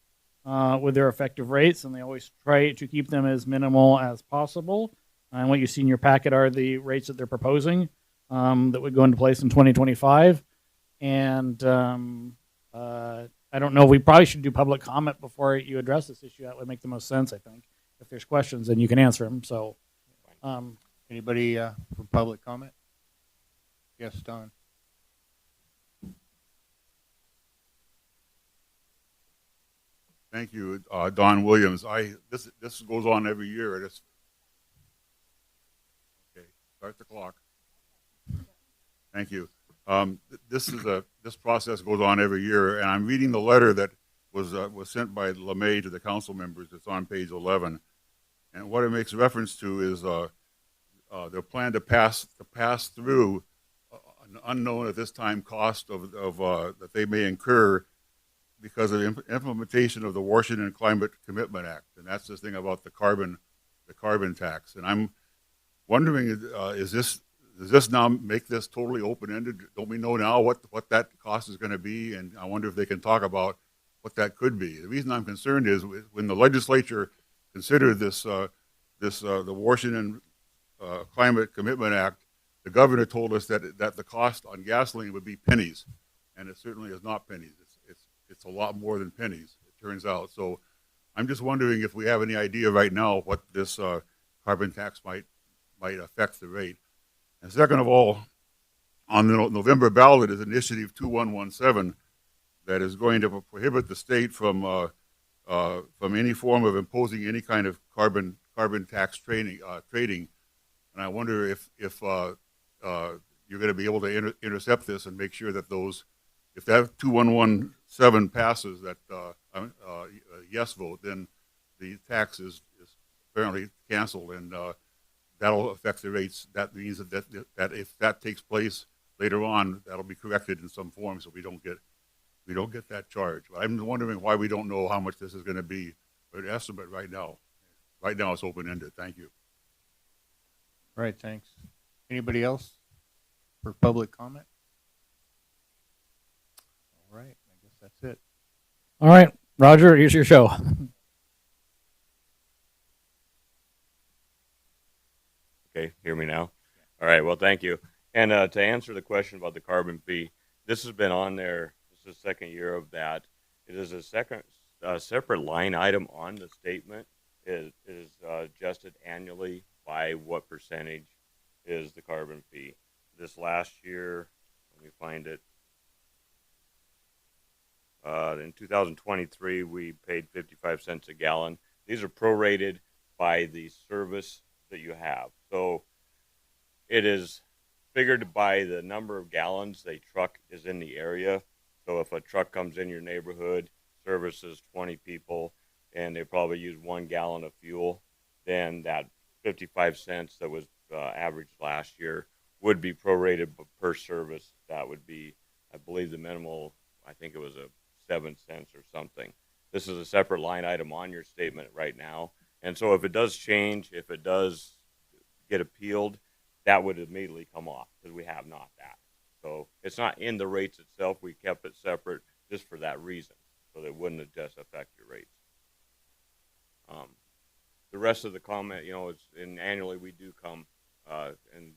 S6: with their effective rates, and they always try to keep them as minimal as possible. And what you see in your packet are the rates that they're proposing that would go into place in 2025. And I don't know, we probably should do public comment before you address this issue. That would make the most sense, I think. If there's questions, then you can answer them. So,
S1: anybody for public comment? Yes, Don.
S14: Thank you, Don Williams. This goes on every year. Okay, start the clock. Thank you. This process goes on every year, and I'm reading the letter that was sent by LeMay to the council members. It's on page 11, and what it makes reference to is their plan to pass through an unknown at this time cost of that they may incur because of implementation of the Washington Climate Commitment Act, and that's this thing about the carbon tax. And I'm wondering, does this now make this totally open-ended? Don't we know now what that cost is going to be? And I wonder if they can talk about what that could be. The reason I'm concerned is when the legislature considered the Washington Climate Commitment Act, the governor told us that the cost on gasoline would be pennies, and it certainly is not pennies. It's a lot more than pennies, it turns out. So I'm just wondering if we have any idea right now what this carbon tax might affect the rate. And second of all, on the November ballot is Initiative 2117 that is going to prohibit the state from any form of imposing any kind of carbon tax trading. And I wonder if you're going to be able to intercept this and make sure that if that 2117 passes, that yes vote, then the tax is apparently canceled, and that'll affect the rates. That means that if that takes place later on, that'll be corrected in some form, so we don't get that charge. But I'm wondering why we don't know how much this is going to be. But an estimate right now it's open-ended. Thank you.
S1: All right, thanks. Anybody else for public comment? All right, I guess that's it.
S6: all right, Roger, here's your show.
S19: Okay, hear me now? All right, well, thank you. And to answer the question about the carbon fee, this has been on there. This is the second year of that. It is a separate line item on the statement. It is adjusted annually by what percentage is the carbon fee. This last year, let me find it. In 2023, we paid 55 cents a gallon. These are prorated by the service that you have. So it is figured by the number of gallons a truck is in the area. So if a truck comes in your neighborhood, services 20 people, and they probably use 1 gallon of fuel, then that 55 cents that was averaged last year would be prorated per service. That would be, I believe, the minimal, I think it was a 7 cents or something. This is a separate line item on your statement right now. And so if it does change, if it does get appealed, that would immediately come off because we have not that. So it's not in the rates itself. We kept it separate just for that reason, so that it wouldn't just affect your rates. The rest of the comment, you know, it's annually we do come and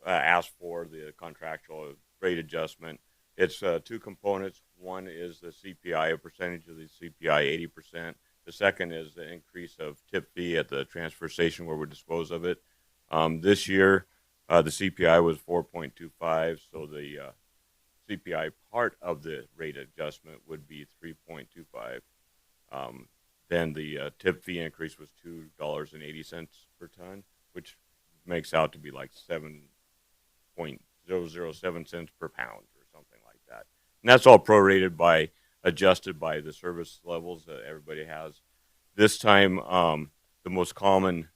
S19: ask for the contractual rate adjustment. It's 2 components. One is the CPI, a percentage of the CPI, 80%. The second is the increase of tip fee at the transfer station where we dispose of it. This year, the CPI was 4.25, so the CPI part of the rate adjustment would be 3.25. Then the tip fee increase was $2.80 per ton, which makes out to be like 7.007 cents per pound or something like that. And that's all prorated by, adjusted by the service levels that everybody has. This time, the most common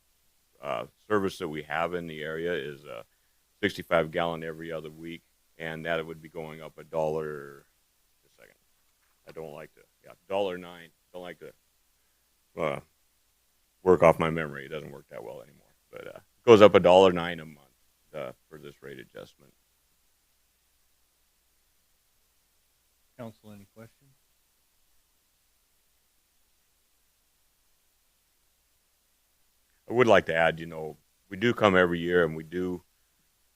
S19: service that we have in the area is a 65 gallon every other week, and that would be going up $1. Just a second. I don't like to, $1.09. Don't like to work off my memory. It doesn't work that well anymore. But it goes up $1.09 a month for this rate adjustment.
S1: Council, any questions?
S19: I would like to add, you know, we do come every year, and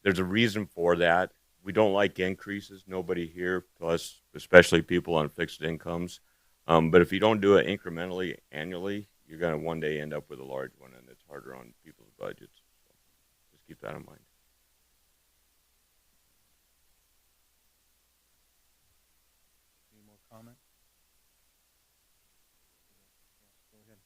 S19: there's a reason for that. We don't like increases. Nobody here, plus especially people on fixed incomes. But if you don't do it incrementally annually, you're going to one day end up with a large one, and it's harder on people's budgets. So just keep that in mind.
S1: Any more comments? Go ahead.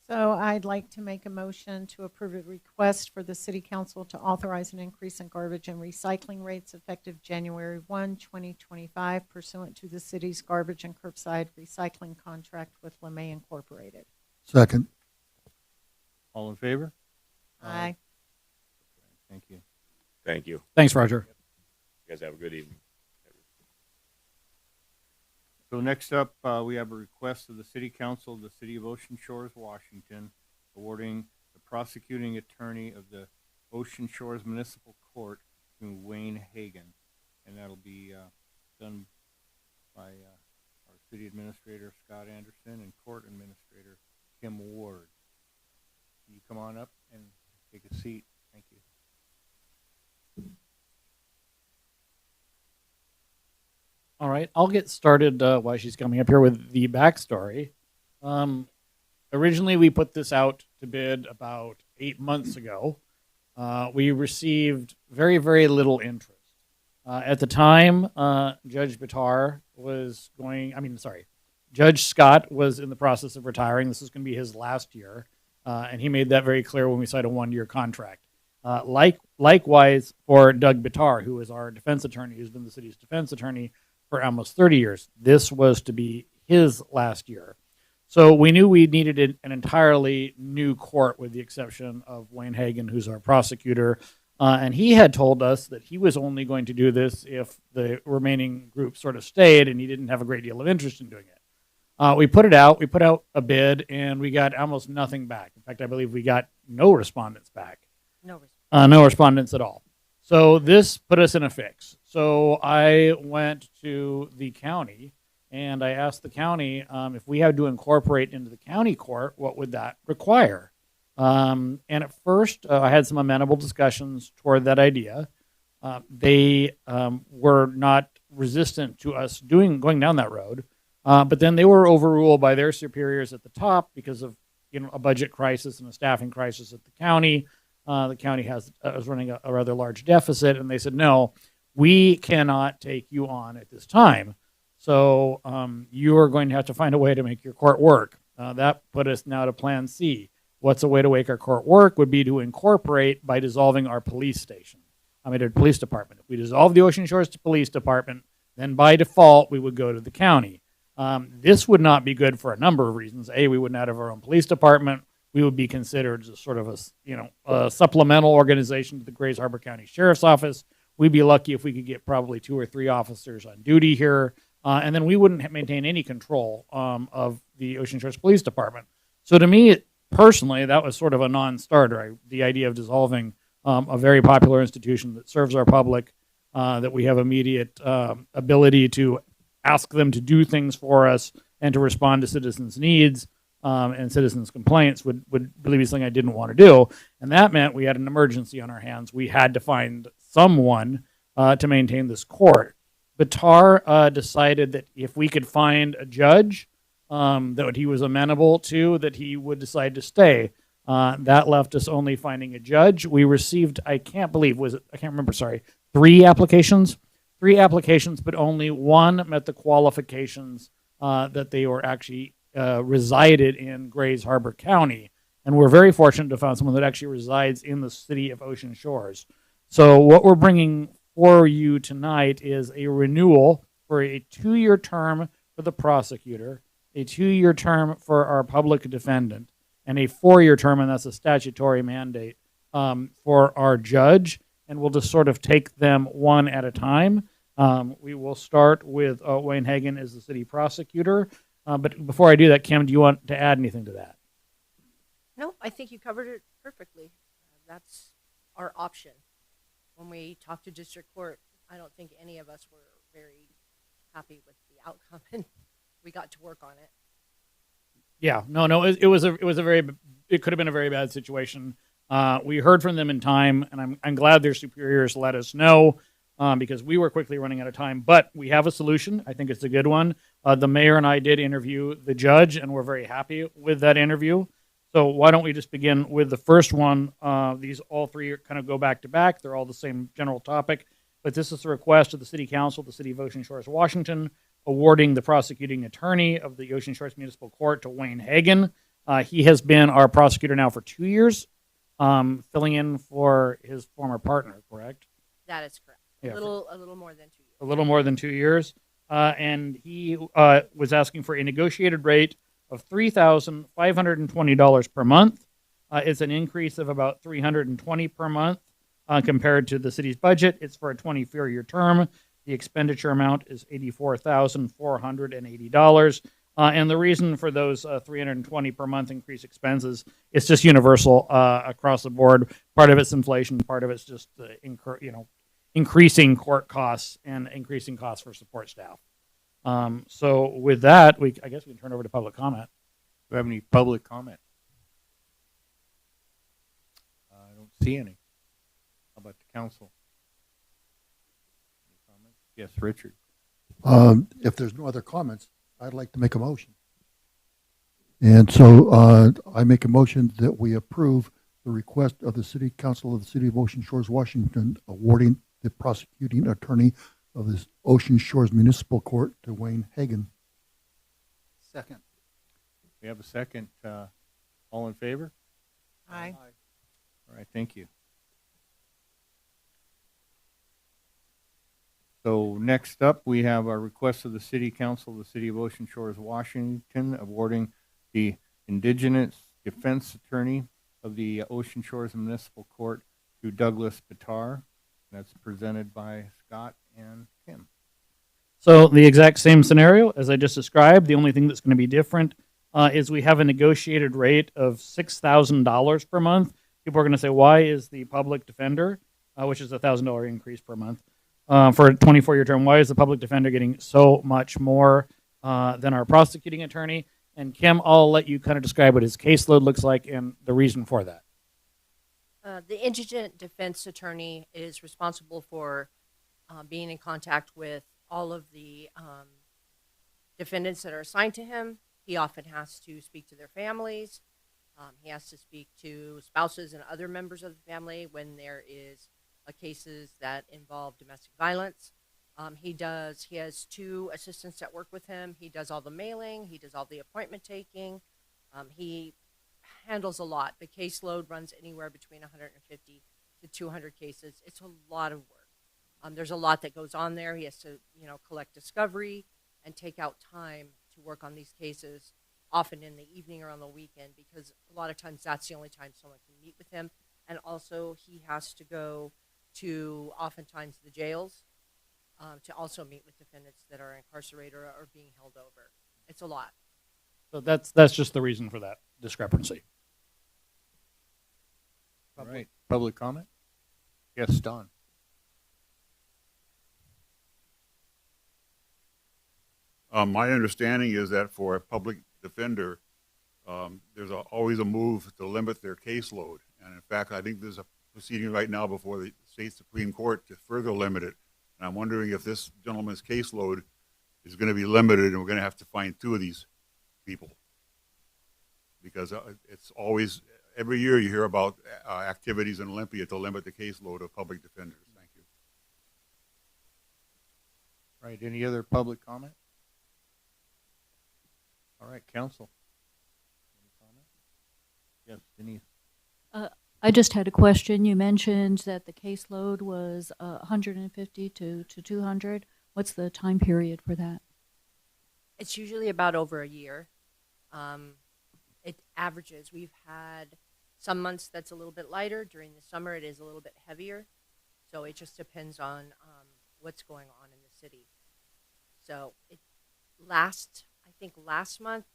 S3: So I'd like to make a motion to approve a request for the City Council to authorize an increase in garbage and recycling rates effective January 1, 2025 pursuant to the city's garbage and curbside recycling contract with LeMay Incorporated.
S4: Second.
S1: All in favor?
S3: Aye.
S1: Thank you.
S19: Thank you.
S6: Thanks, Roger.
S19: You guys have a good evening.
S1: So next up, we have a request of the City Council of the City of Ocean Shores, Washington, awarding the prosecuting attorney of the Ocean Shores Municipal Court to Wayne Hagan. And that'll be done by our City Administrator, Scott Anderson, and Court Administrator, Kim Ward. Can you come on up and take a seat? Thank you.
S6: All right, I'll get started while she's coming up here with the backstory. Originally, we put this out to bid about 8 months ago. We received very, very little interest. At the time, Judge Scott was in the process of retiring. This was going to be his last year, and he made that very clear when we signed a 1-year contract. Likewise for Doug Bitar, who is our defense attorney, who's been the city's defense attorney for almost 30 years. This was to be his last year. So we knew we needed an entirely new court with the exception of Wayne Hagan, who's our prosecutor. And he had told us that he was only going to do this if the remaining group sort of stayed, and he didn't have a great deal of interest in doing it. We put it out. We put out a bid, and we got almost nothing back. In fact, I believe we got no respondents back. No respondents at all. So this put us in a fix. So I went to the county and I asked the county if we had to incorporate into the county court, what would that require? And at first, I had some amenable discussions toward that idea. They were not resistant to us going down that road, but then they were overruled by their superiors at the top because of a budget crisis and a staffing crisis at the county. The county was running a rather large deficit, and they said, no, we cannot take you on at this time. So you are going to have to find a way to make your court work. That put us now to Plan C. What's a way to make our court work would be to incorporate by dissolving our police station. Our police department. If we dissolve the Ocean Shores Police Department, then by default we would go to the county. This would not be good for a number of reasons. A, we would not have our own police department. We would be considered as sort of a supplemental organization to the Grays Harbor County Sheriff's Office. We'd be lucky if we could get probably 2 or 3 officers on duty here, and then we wouldn't maintain any control of the Ocean Shores Police Department. So to me, personally, that was sort of a non-starter. The idea of dissolving a very popular institution that serves our public, that we have immediate ability to ask them to do things for us and to respond to citizens' needs and citizens' complaints would really be something I didn't want to do. And that meant we had an emergency on our hands. We had to find someone to maintain this court. Batar decided that if we could find a judge that he was amenable to, that he would decide to stay. That left us only finding a judge. We received, I can't remember, 3 applications. 3 applications, but only one met the qualifications that they were actually resided in Grays Harbor County. And we're very fortunate to find someone that actually resides in the city of Ocean Shores. So what we're bringing for you tonight is a renewal for a 2-year term for the prosecutor, a 2-year term for our public defendant, and a 4-year term, and that's a statutory mandate, for our judge. And we'll just sort of take them one at a time. We will start with Wayne Hagan as the city prosecutor. But before I do that, Kim, do you want to add anything to that?
S20: No, I think you covered it perfectly. That's our option. When we talked to district court, I don't think any of us were very happy with the outcome, and we got to work on it.
S6: Yeah, no, it could have been a very bad situation. We heard from them in time, and I'm glad their superiors let us know because we were quickly running out of time. But we have a solution. I think it's a good one. The mayor and I did interview the judge, and we're very happy with that interview. So why don't we just begin with the first one? These all 3 kind of go back to back. They're all the same general topic. But this is a request of the City Council, the City of Ocean Shores, Washington, awarding the prosecuting attorney of the Ocean Shores Municipal Court to Wayne Hagan. He has been our prosecutor now for 2 years, filling in for his former partner, correct?
S20: That is correct.
S6: Yeah.
S20: A little more than 2 years.
S6: A little more than 2 years. And he was asking for a negotiated rate of $3,520 per month. It's an increase of about $320 per month compared to the city's budget. It's for a 24-year term. The expenditure amount is $84,480. And the reason for those $320 per month increased expenses, it's just universal across the board. Part of it's inflation, part of it's just increasing court costs and increasing costs for support staff. So with that, I guess we can turn over to public comment.
S1: Do we have any public comment? I don't see any. How about the council? Any comments? Yes, Richard.
S4: If there's no other comments, I'd like to make a motion. And so I make a motion that we approve the request of the City Council of the City of Ocean Shores, Washington, awarding the prosecuting attorney of the Ocean Shores Municipal Court to Wayne Hagan.
S11: Second.
S1: We have a second. All in favor?
S3: Aye.
S1: All right, thank you. So next up, we have our request of the City Council of the City of Ocean Shores, Washington, awarding the Indigenous Defense Attorney of the Ocean Shores Municipal Court to Douglas Batar. That's presented by Scott and Kim.
S6: So the exact same scenario as I just described. The only thing that's going to be different is we have a negotiated rate of $6,000 per month. People are going to say, why is the public defender, which is a $1,000 increase per month, for a 24-year term, why is the public defender getting so much more than our prosecuting attorney? And Kim, I'll let you kind of describe what his caseload looks like and the reason for that.
S20: The indigent defense attorney is responsible for being in contact with all of the defendants that are assigned to him. He often has to speak to their families. He has to speak to spouses and other members of the family when there is cases that involve domestic violence. He has 2 assistants that work with him. He does all the mailing. He does all the appointment taking. He handles a lot. The caseload runs anywhere between 150 to 200 cases. It's a lot of work. There's a lot that goes on there. He has to, collect discovery and take out time to work on these cases, often in the evening or on the weekend, because a lot of times that's the only time someone can meet with him. And also he has to go to oftentimes the jails to also meet with defendants that are incarcerated or being held over. It's a lot.
S6: So that's just the reason for that discrepancy.
S1: All right. Public comment? Yes, Don.
S14: My understanding is that for a public defender, there's always a move to limit their caseload. And in fact, I think there's a proceeding right now before the state Supreme Court to further limit it. And I'm wondering if this gentleman's caseload is going to be limited and we're going to have to find 2 of these people. Because it's always, every year you hear about activities in Olympia to limit the caseload of public defenders. Thank you.
S1: All right. Any other public comment? All right, council. Any comment? Yes, Denise.
S10: I just had a question. You mentioned that the caseload was 150 to 200. What's the time period for that?
S20: It's usually about over a year. It averages. We've had some months that's a little bit lighter. During the summer, it is a little bit heavier. So it just depends on what's going on in the city. So I think last month,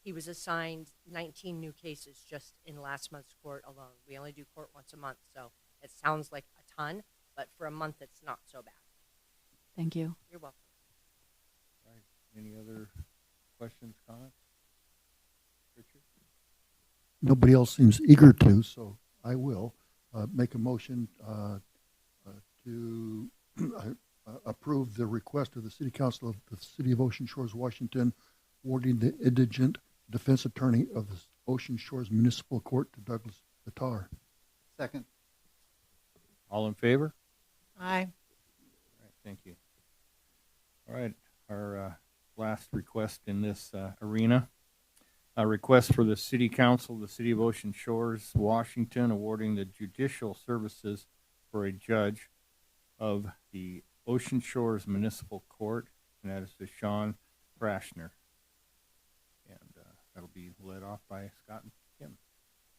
S20: he was assigned 19 new cases just in last month's court alone. We only do court once a month, so it sounds like a ton, but for a month, it's not so bad.
S10: Thank you.
S20: You're welcome.
S1: All right. Any other questions, comments? Richard?
S4: Nobody else seems eager to, so I will make a motion to approve the request of the City Council of the City of Ocean Shores, Washington, awarding the indigent defense attorney of the Ocean Shores Municipal Court to Douglas Batar.
S11: Second.
S1: All in favor?
S3: Aye.
S1: All right, thank you. All right, our last request in this arena. A request for the City Council of the City of Ocean Shores, Washington, awarding the judicial services for a judge of the Ocean Shores Municipal Court, and that is to Sean Krashner. And that'll be led off by Scott and Kim.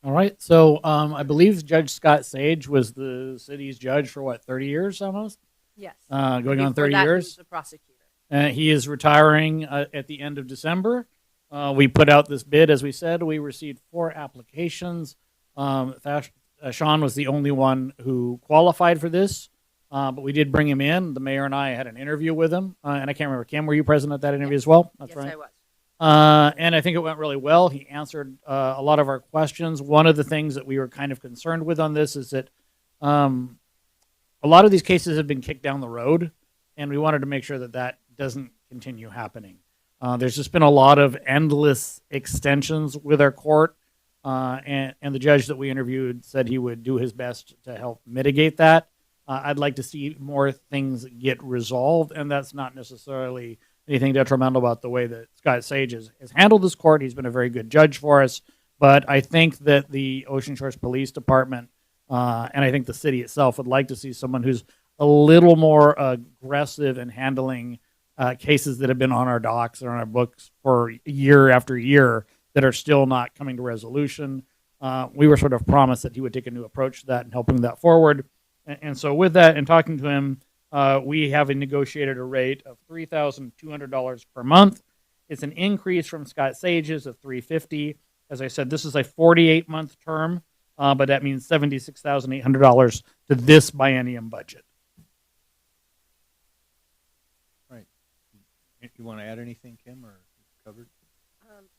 S6: All right. So I believe Judge Scott Sage was the city's judge for 30 years almost?
S20: Yes.
S6: Going on 30
S20: Before that,
S6: years.
S20: he was the prosecutor.
S6: He is retiring at the end of December. We put out this bid, as we said. We received 4 applications. Sean was the only one who qualified for this, but we did bring him in. The mayor and I had an interview with him, and I can't remember. Kim, were you present at that interview as well? That's
S20: yes,
S6: right.
S20: I was.
S6: And I think it went really well. He answered a lot of our questions. One of the things that we were kind of concerned with on this is that a lot of these cases have been kicked down the road, and we wanted to make sure that that doesn't continue happening. There's just been a lot of endless extensions with our court, and the judge that we interviewed said he would do his best to help mitigate that. I'd like to see more things get resolved, and that's not necessarily anything detrimental about the way that Scott Sage has handled this court. He's been a very good judge for us, but I think that the Ocean Shores Police Department and I think the city itself would like to see someone who's a little more aggressive in handling cases that have been on our docks or on our books for year after year that are still not coming to resolution. We were sort of promised that he would take a new approach to that and helping that forward. And so with that and talking to him, we have negotiated a rate of $3,200 per month. It's an increase from Scott Sage's of $350. As I said, this is a 48-month term, but that means $76,800 to this biennium budget.
S1: Right. You want to add anything, Kim, or covered?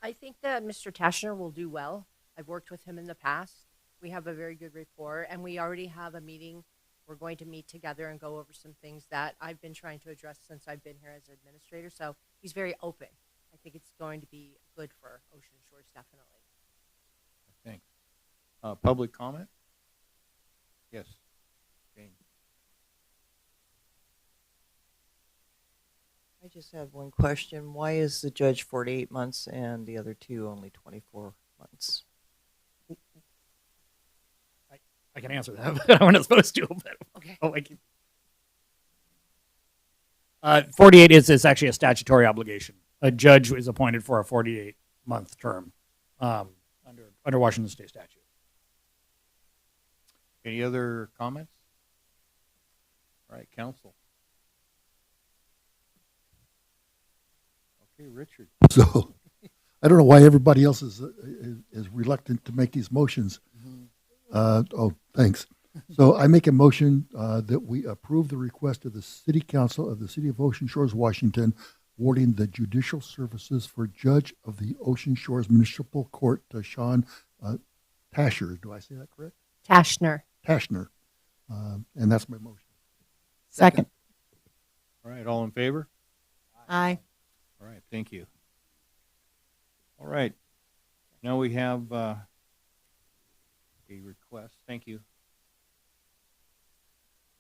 S20: I think that Mr. Tashner will do well. I've worked with him in the past. We have a very good rapport, and we already have a meeting. We're going to meet together and go over some things that I've been trying to address since I've been here as administrator. So he's very open. I think it's going to be good for Ocean Shores, definitely.
S1: Thanks. Public comment? Yes. Jane.
S9: I just have one question. Why is the judge 48 months and the other 2 only 24
S20: It's
S6: I can answer that, but I'm not supposed to. But,
S20: okay.
S6: Oh, I can. 48 is actually a statutory obligation. A judge is appointed for a 48-month term under Washington State statute.
S1: Any other comments? All right, council. Okay, Richard.
S4: So I don't know why everybody else is reluctant to make these motions. Oh, thanks. So I make a motion that we approve the request of the City Council of the City of Ocean Shores, Washington, awarding the judicial services for Judge of the Ocean Shores Municipal Court to Sean Tasher. Do I say that correct?
S20: Tashner.
S4: Tashner. And that's my motion.
S3: Second.
S1: All right, all in favor?
S3: Aye.
S1: All right, thank you. All right, now we have a request. Thank you.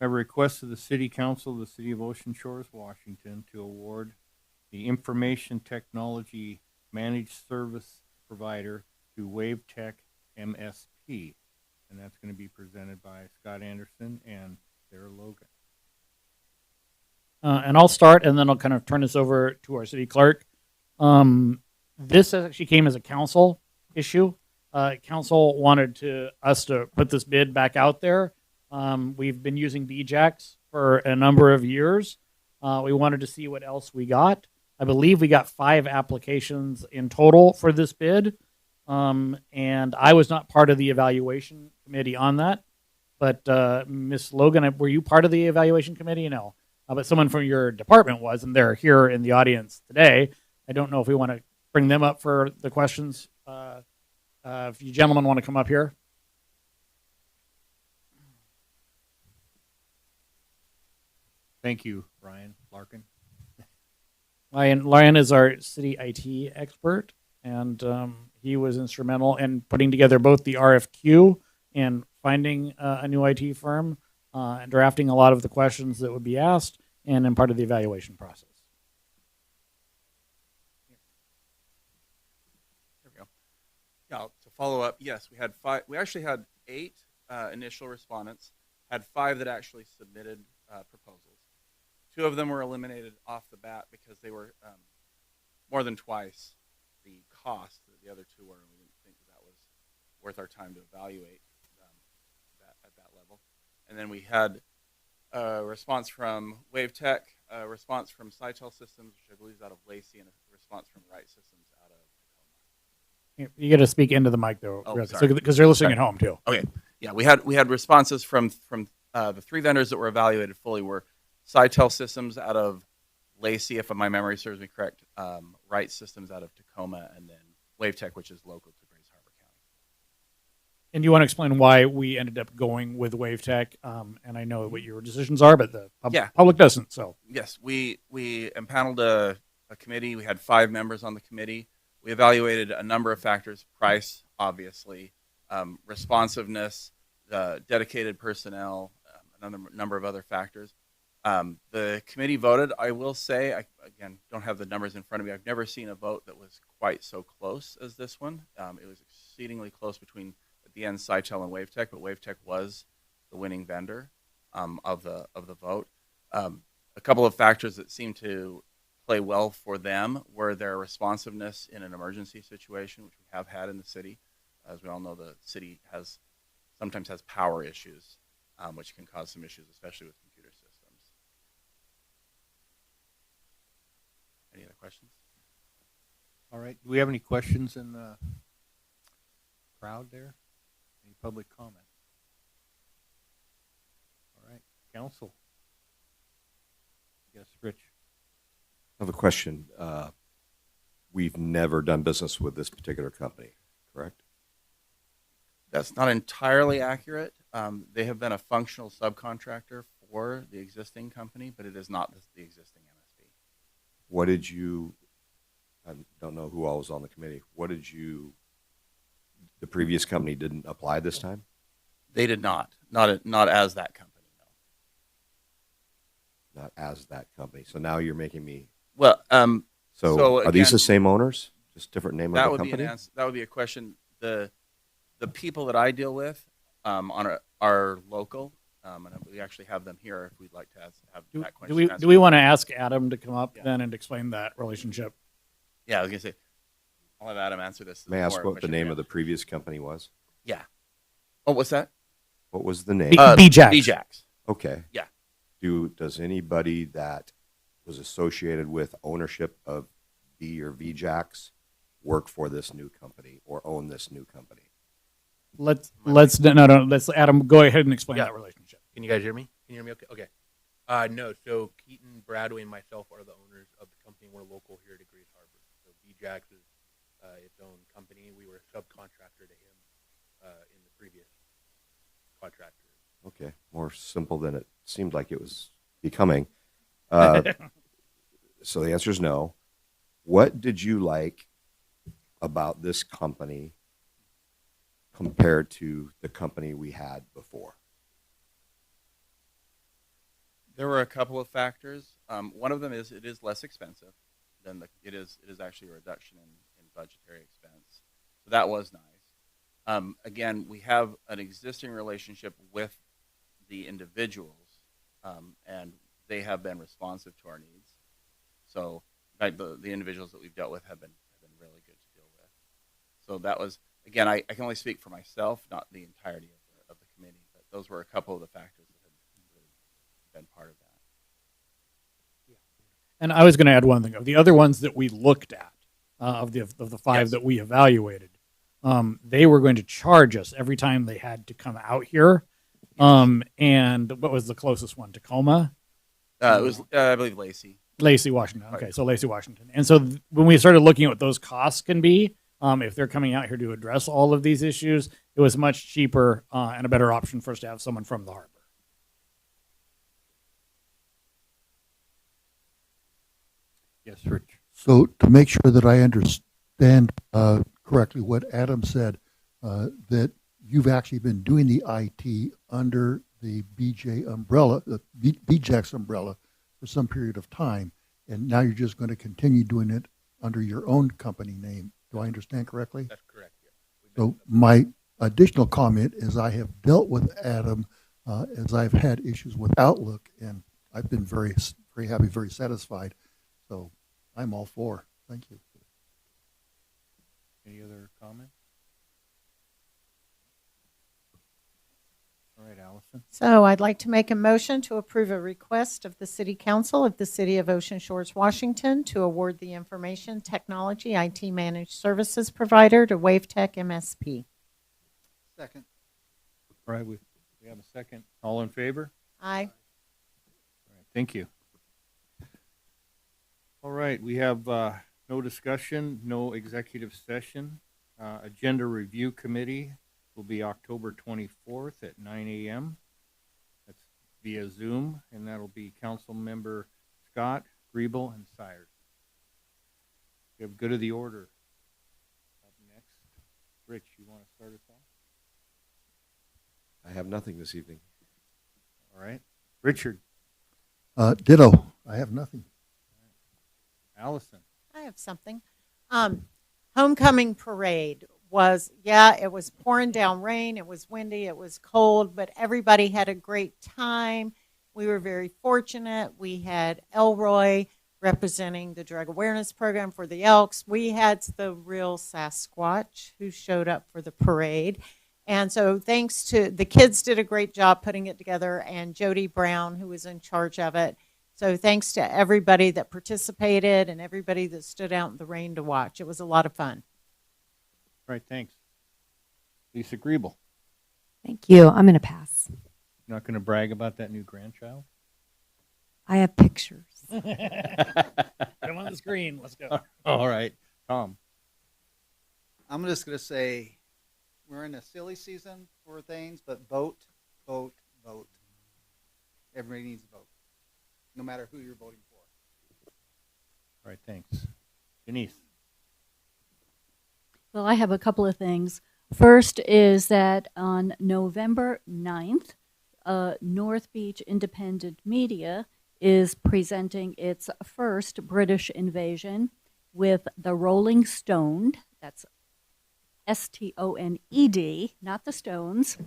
S1: I have a request of the City Council of the City of Ocean Shores, Washington, to award the Information Technology Managed Service Provider to WaveTech MSP, and that's going to be presented by Scott Anderson and Sarah Logan.
S6: And I'll start, and then I'll kind of turn this over to our city clerk. This actually came as a council issue. Council wanted us to put this bid back out there. We've been using BJAX for a number of years. We wanted to see what else we got. I believe we got 5 applications in total for this bid. And I was not part of the evaluation committee on that. But Ms. Logan, were you part of the evaluation committee? No. But someone from your department was, and they're here in the audience today. I don't know if we want to bring them up for the questions. If you gentlemen want to come up here.
S1: Thank you, Ryan Larkin.
S6: Ryan is our city IT expert, and he was instrumental in putting together both the RFQ and finding a new IT firm and drafting a lot of the questions that would be asked and in part of the evaluation process.
S21: There we go. Yeah, to follow up, yes, we had 5. We actually had 8 initial respondents, had 5 that actually submitted proposals. 2 of them were eliminated off the bat because they were more than twice the cost that the other 2 were, and we didn't think that was worth our time to evaluate that at that level. And then we had a response from WaveTech, a response from Sitel Systems, which I believe is out of Lacey, and a response from Wright Systems out of Tacoma.
S6: You got to speak into the mic though,
S21: Oh,
S6: so, because they're listening at home too.
S21: Okay, yeah, we had responses from the 3 vendors that were evaluated fully were Sitel Systems out of Lacey, if my memory serves me correct, Wright Systems out of Tacoma, and then WaveTech, which is local to Grays Harbor County.
S6: And you want to explain why we ended up going with WaveTech? And I know what your decisions are, but the public doesn't. So
S21: yes, we impaneled a committee. We had 5 members on the committee. We evaluated a number of factors: price, obviously, responsiveness, dedicated personnel, a number of other factors. The committee voted. I will say, I again don't have the numbers in front of me. I've never seen a vote that was quite so close as this one. It was exceedingly close between, at the end, Sitel and WaveTech, but WaveTech was the winning vendor of the vote. A couple of factors that seemed to play well for them were their responsiveness in an emergency situation, which we have had in the city. As we all know, the city sometimes has power issues, which can cause some issues, especially with computer systems. Any other questions?
S1: All right. Do we have any questions in the crowd there? Any public comment? All right. Council. Yes, Rich.
S13: I have a question. We've never done business with this particular company, correct?
S21: That's not entirely accurate. They have been a functional subcontractor for the existing company, but it is not the existing MSP.
S13: What did you, I don't know who all was on the committee, the previous company didn't apply this time?
S21: They did not as that company,
S13: no. Not as that company. So now you're making me.
S21: Well,
S13: so are these the same owners? Just different name of the company?
S21: That would be a question. the people that I deal with are local, and we actually have them here if we'd like to have that question.
S6: Do we want to ask Adam to come up then and explain that relationship?
S21: Yeah, I was gonna say, I'll have Adam answer this.
S13: May I ask
S21: more
S13: what the name of the previous company was?
S21: Yeah. Oh, what's that?
S13: What was the name?
S21: BJAX. BJAX.
S13: Okay.
S21: Yeah.
S13: Does anybody that was associated with ownership of B or VJAX work for this new company or own this new company?
S6: Let's Adam go ahead and explain that relationship.
S2: Can you guys hear me? Can you hear me? Okay. No. So Keaton, Bradway, and myself are the owners of the company. We're local here to Grays Harbor. So VJAX is its own company. We were a subcontractor to him in the previous contractor.
S13: Okay, more simple than it seemed like it was becoming. So the answer is no. What did you like about this company compared to the company we had before?
S21: There were a couple of factors. One of them is it is less expensive than it is actually a reduction in budgetary expense. So that was nice. Again, we have an existing relationship with the individuals, and they have been responsive to our needs. So in fact, the individuals that we've dealt with have been really good to deal with. So that was, again, I can only speak for myself, not the entirety of the committee, but those were a couple of the factors that have been part of that.
S6: And I was going to add one thing. Of the other ones that we looked at, of the five that we evaluated, they were going to charge us every time they had to come out here. And what was the closest one? Tacoma?
S21: It was, I believe, Lacey.
S6: Lacey, Washington. Okay, so Lacey, Washington. And so when we started looking at what those costs can be, if they're coming out here to address all of these issues, it was much cheaper and a better option for us to have someone from the harbor.
S1: Yes, Rich.
S4: So to make sure that I understand correctly what Adam said, that you've actually been doing the IT under the BJ umbrella, the BJAX umbrella, for some period of time, and now you're just going to continue doing it under your own company name. Do I understand correctly?
S2: That's correct. Yeah.
S4: So my additional comment is I have dealt with Adam as I've had issues with Outlook, and I've been very, very happy, very satisfied. So I'm all for. Thank you.
S1: Any other comments? All right, Allison.
S3: So I'd like to make a motion to approve a request of the City Council of the City of Ocean Shores, Washington, to award the information technology IT managed services provider to WaveTech MSP.
S11: Second.
S1: All right, we have a second. All in favor?
S3: Aye.
S1: All right, thank you. All right, we have no discussion, no executive session. Agenda Review Committee will be October 24th at 9 a.m. That's via Zoom, and that'll be Council Member Scott, Griebel, and Sires. We have good of the order. Up next, Rich, you want to start us off?
S13: I have nothing this evening.
S1: All right. Richard.
S4: Ditto. I have nothing.
S1: Allison.
S3: I have something. Homecoming parade was, it was pouring down rain, it was windy, it was cold, but everybody had a great time. We were very fortunate. We had Elroy representing the drug awareness program for the Elks. We had the real Sasquatch who showed up for the parade. And so thanks to the kids did a great job putting it together, and Jody Brown, who was in charge of it. So thanks to everybody that participated and everybody that stood out in the rain to watch. It was a lot of fun.
S1: All right, thanks. Lisa Griebel.
S12: Thank you. I'm going to pass.
S1: You're not going to brag about that new grandchild?
S12: I have pictures.
S6: Put them on the screen. Let's go.
S1: All right. Tom.
S11: I'm just going to say we're in a silly season for things, but vote, vote, vote. Everybody needs to vote, no matter who you're voting for.
S1: All right, thanks. Denise.
S10: Well, I have a couple of things. First is that on November 9th, North Beach Independent Media is presenting its first British invasion with The Rolling Stone. That's STONED, not the Stones,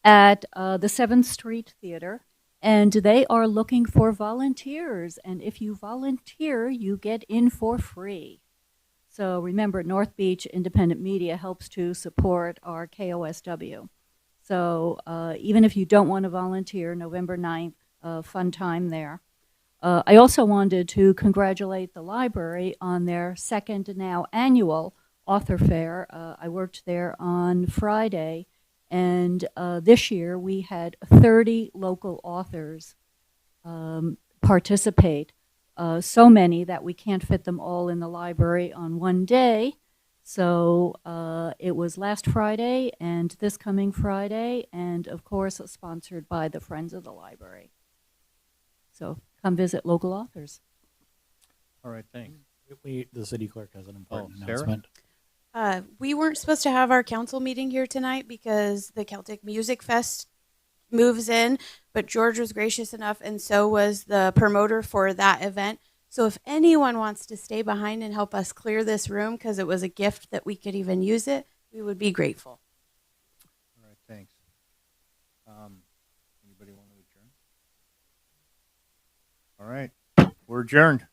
S10: at the 7th Street Theater. And they are looking for volunteers. And if you volunteer, you get in for free. So remember, North Beach Independent Media helps to support our KOSW. So even if you don't want to volunteer, November 9th, fun time there. I also wanted to congratulate the library on their second now annual author fair. I worked there on Friday, and this year we had 30 local authors participate. So many that we can't fit them all in the library on one day. So it was last Friday and this coming Friday, and of course sponsored by the Friends of the Library. So come visit local authors.
S1: All right, thanks.
S6: The city clerk has an important
S1: Sarah?
S6: announcement.
S5: We weren't supposed to have our council meeting here tonight because the Celtic Music Fest moves in, but George was gracious enough, and so was the promoter for that event. So if anyone wants to stay behind and help us clear this room, because it was a gift that we could even use it, we would be grateful.
S1: All right, thanks. Anybody want to adjourn? All right, we're adjourned.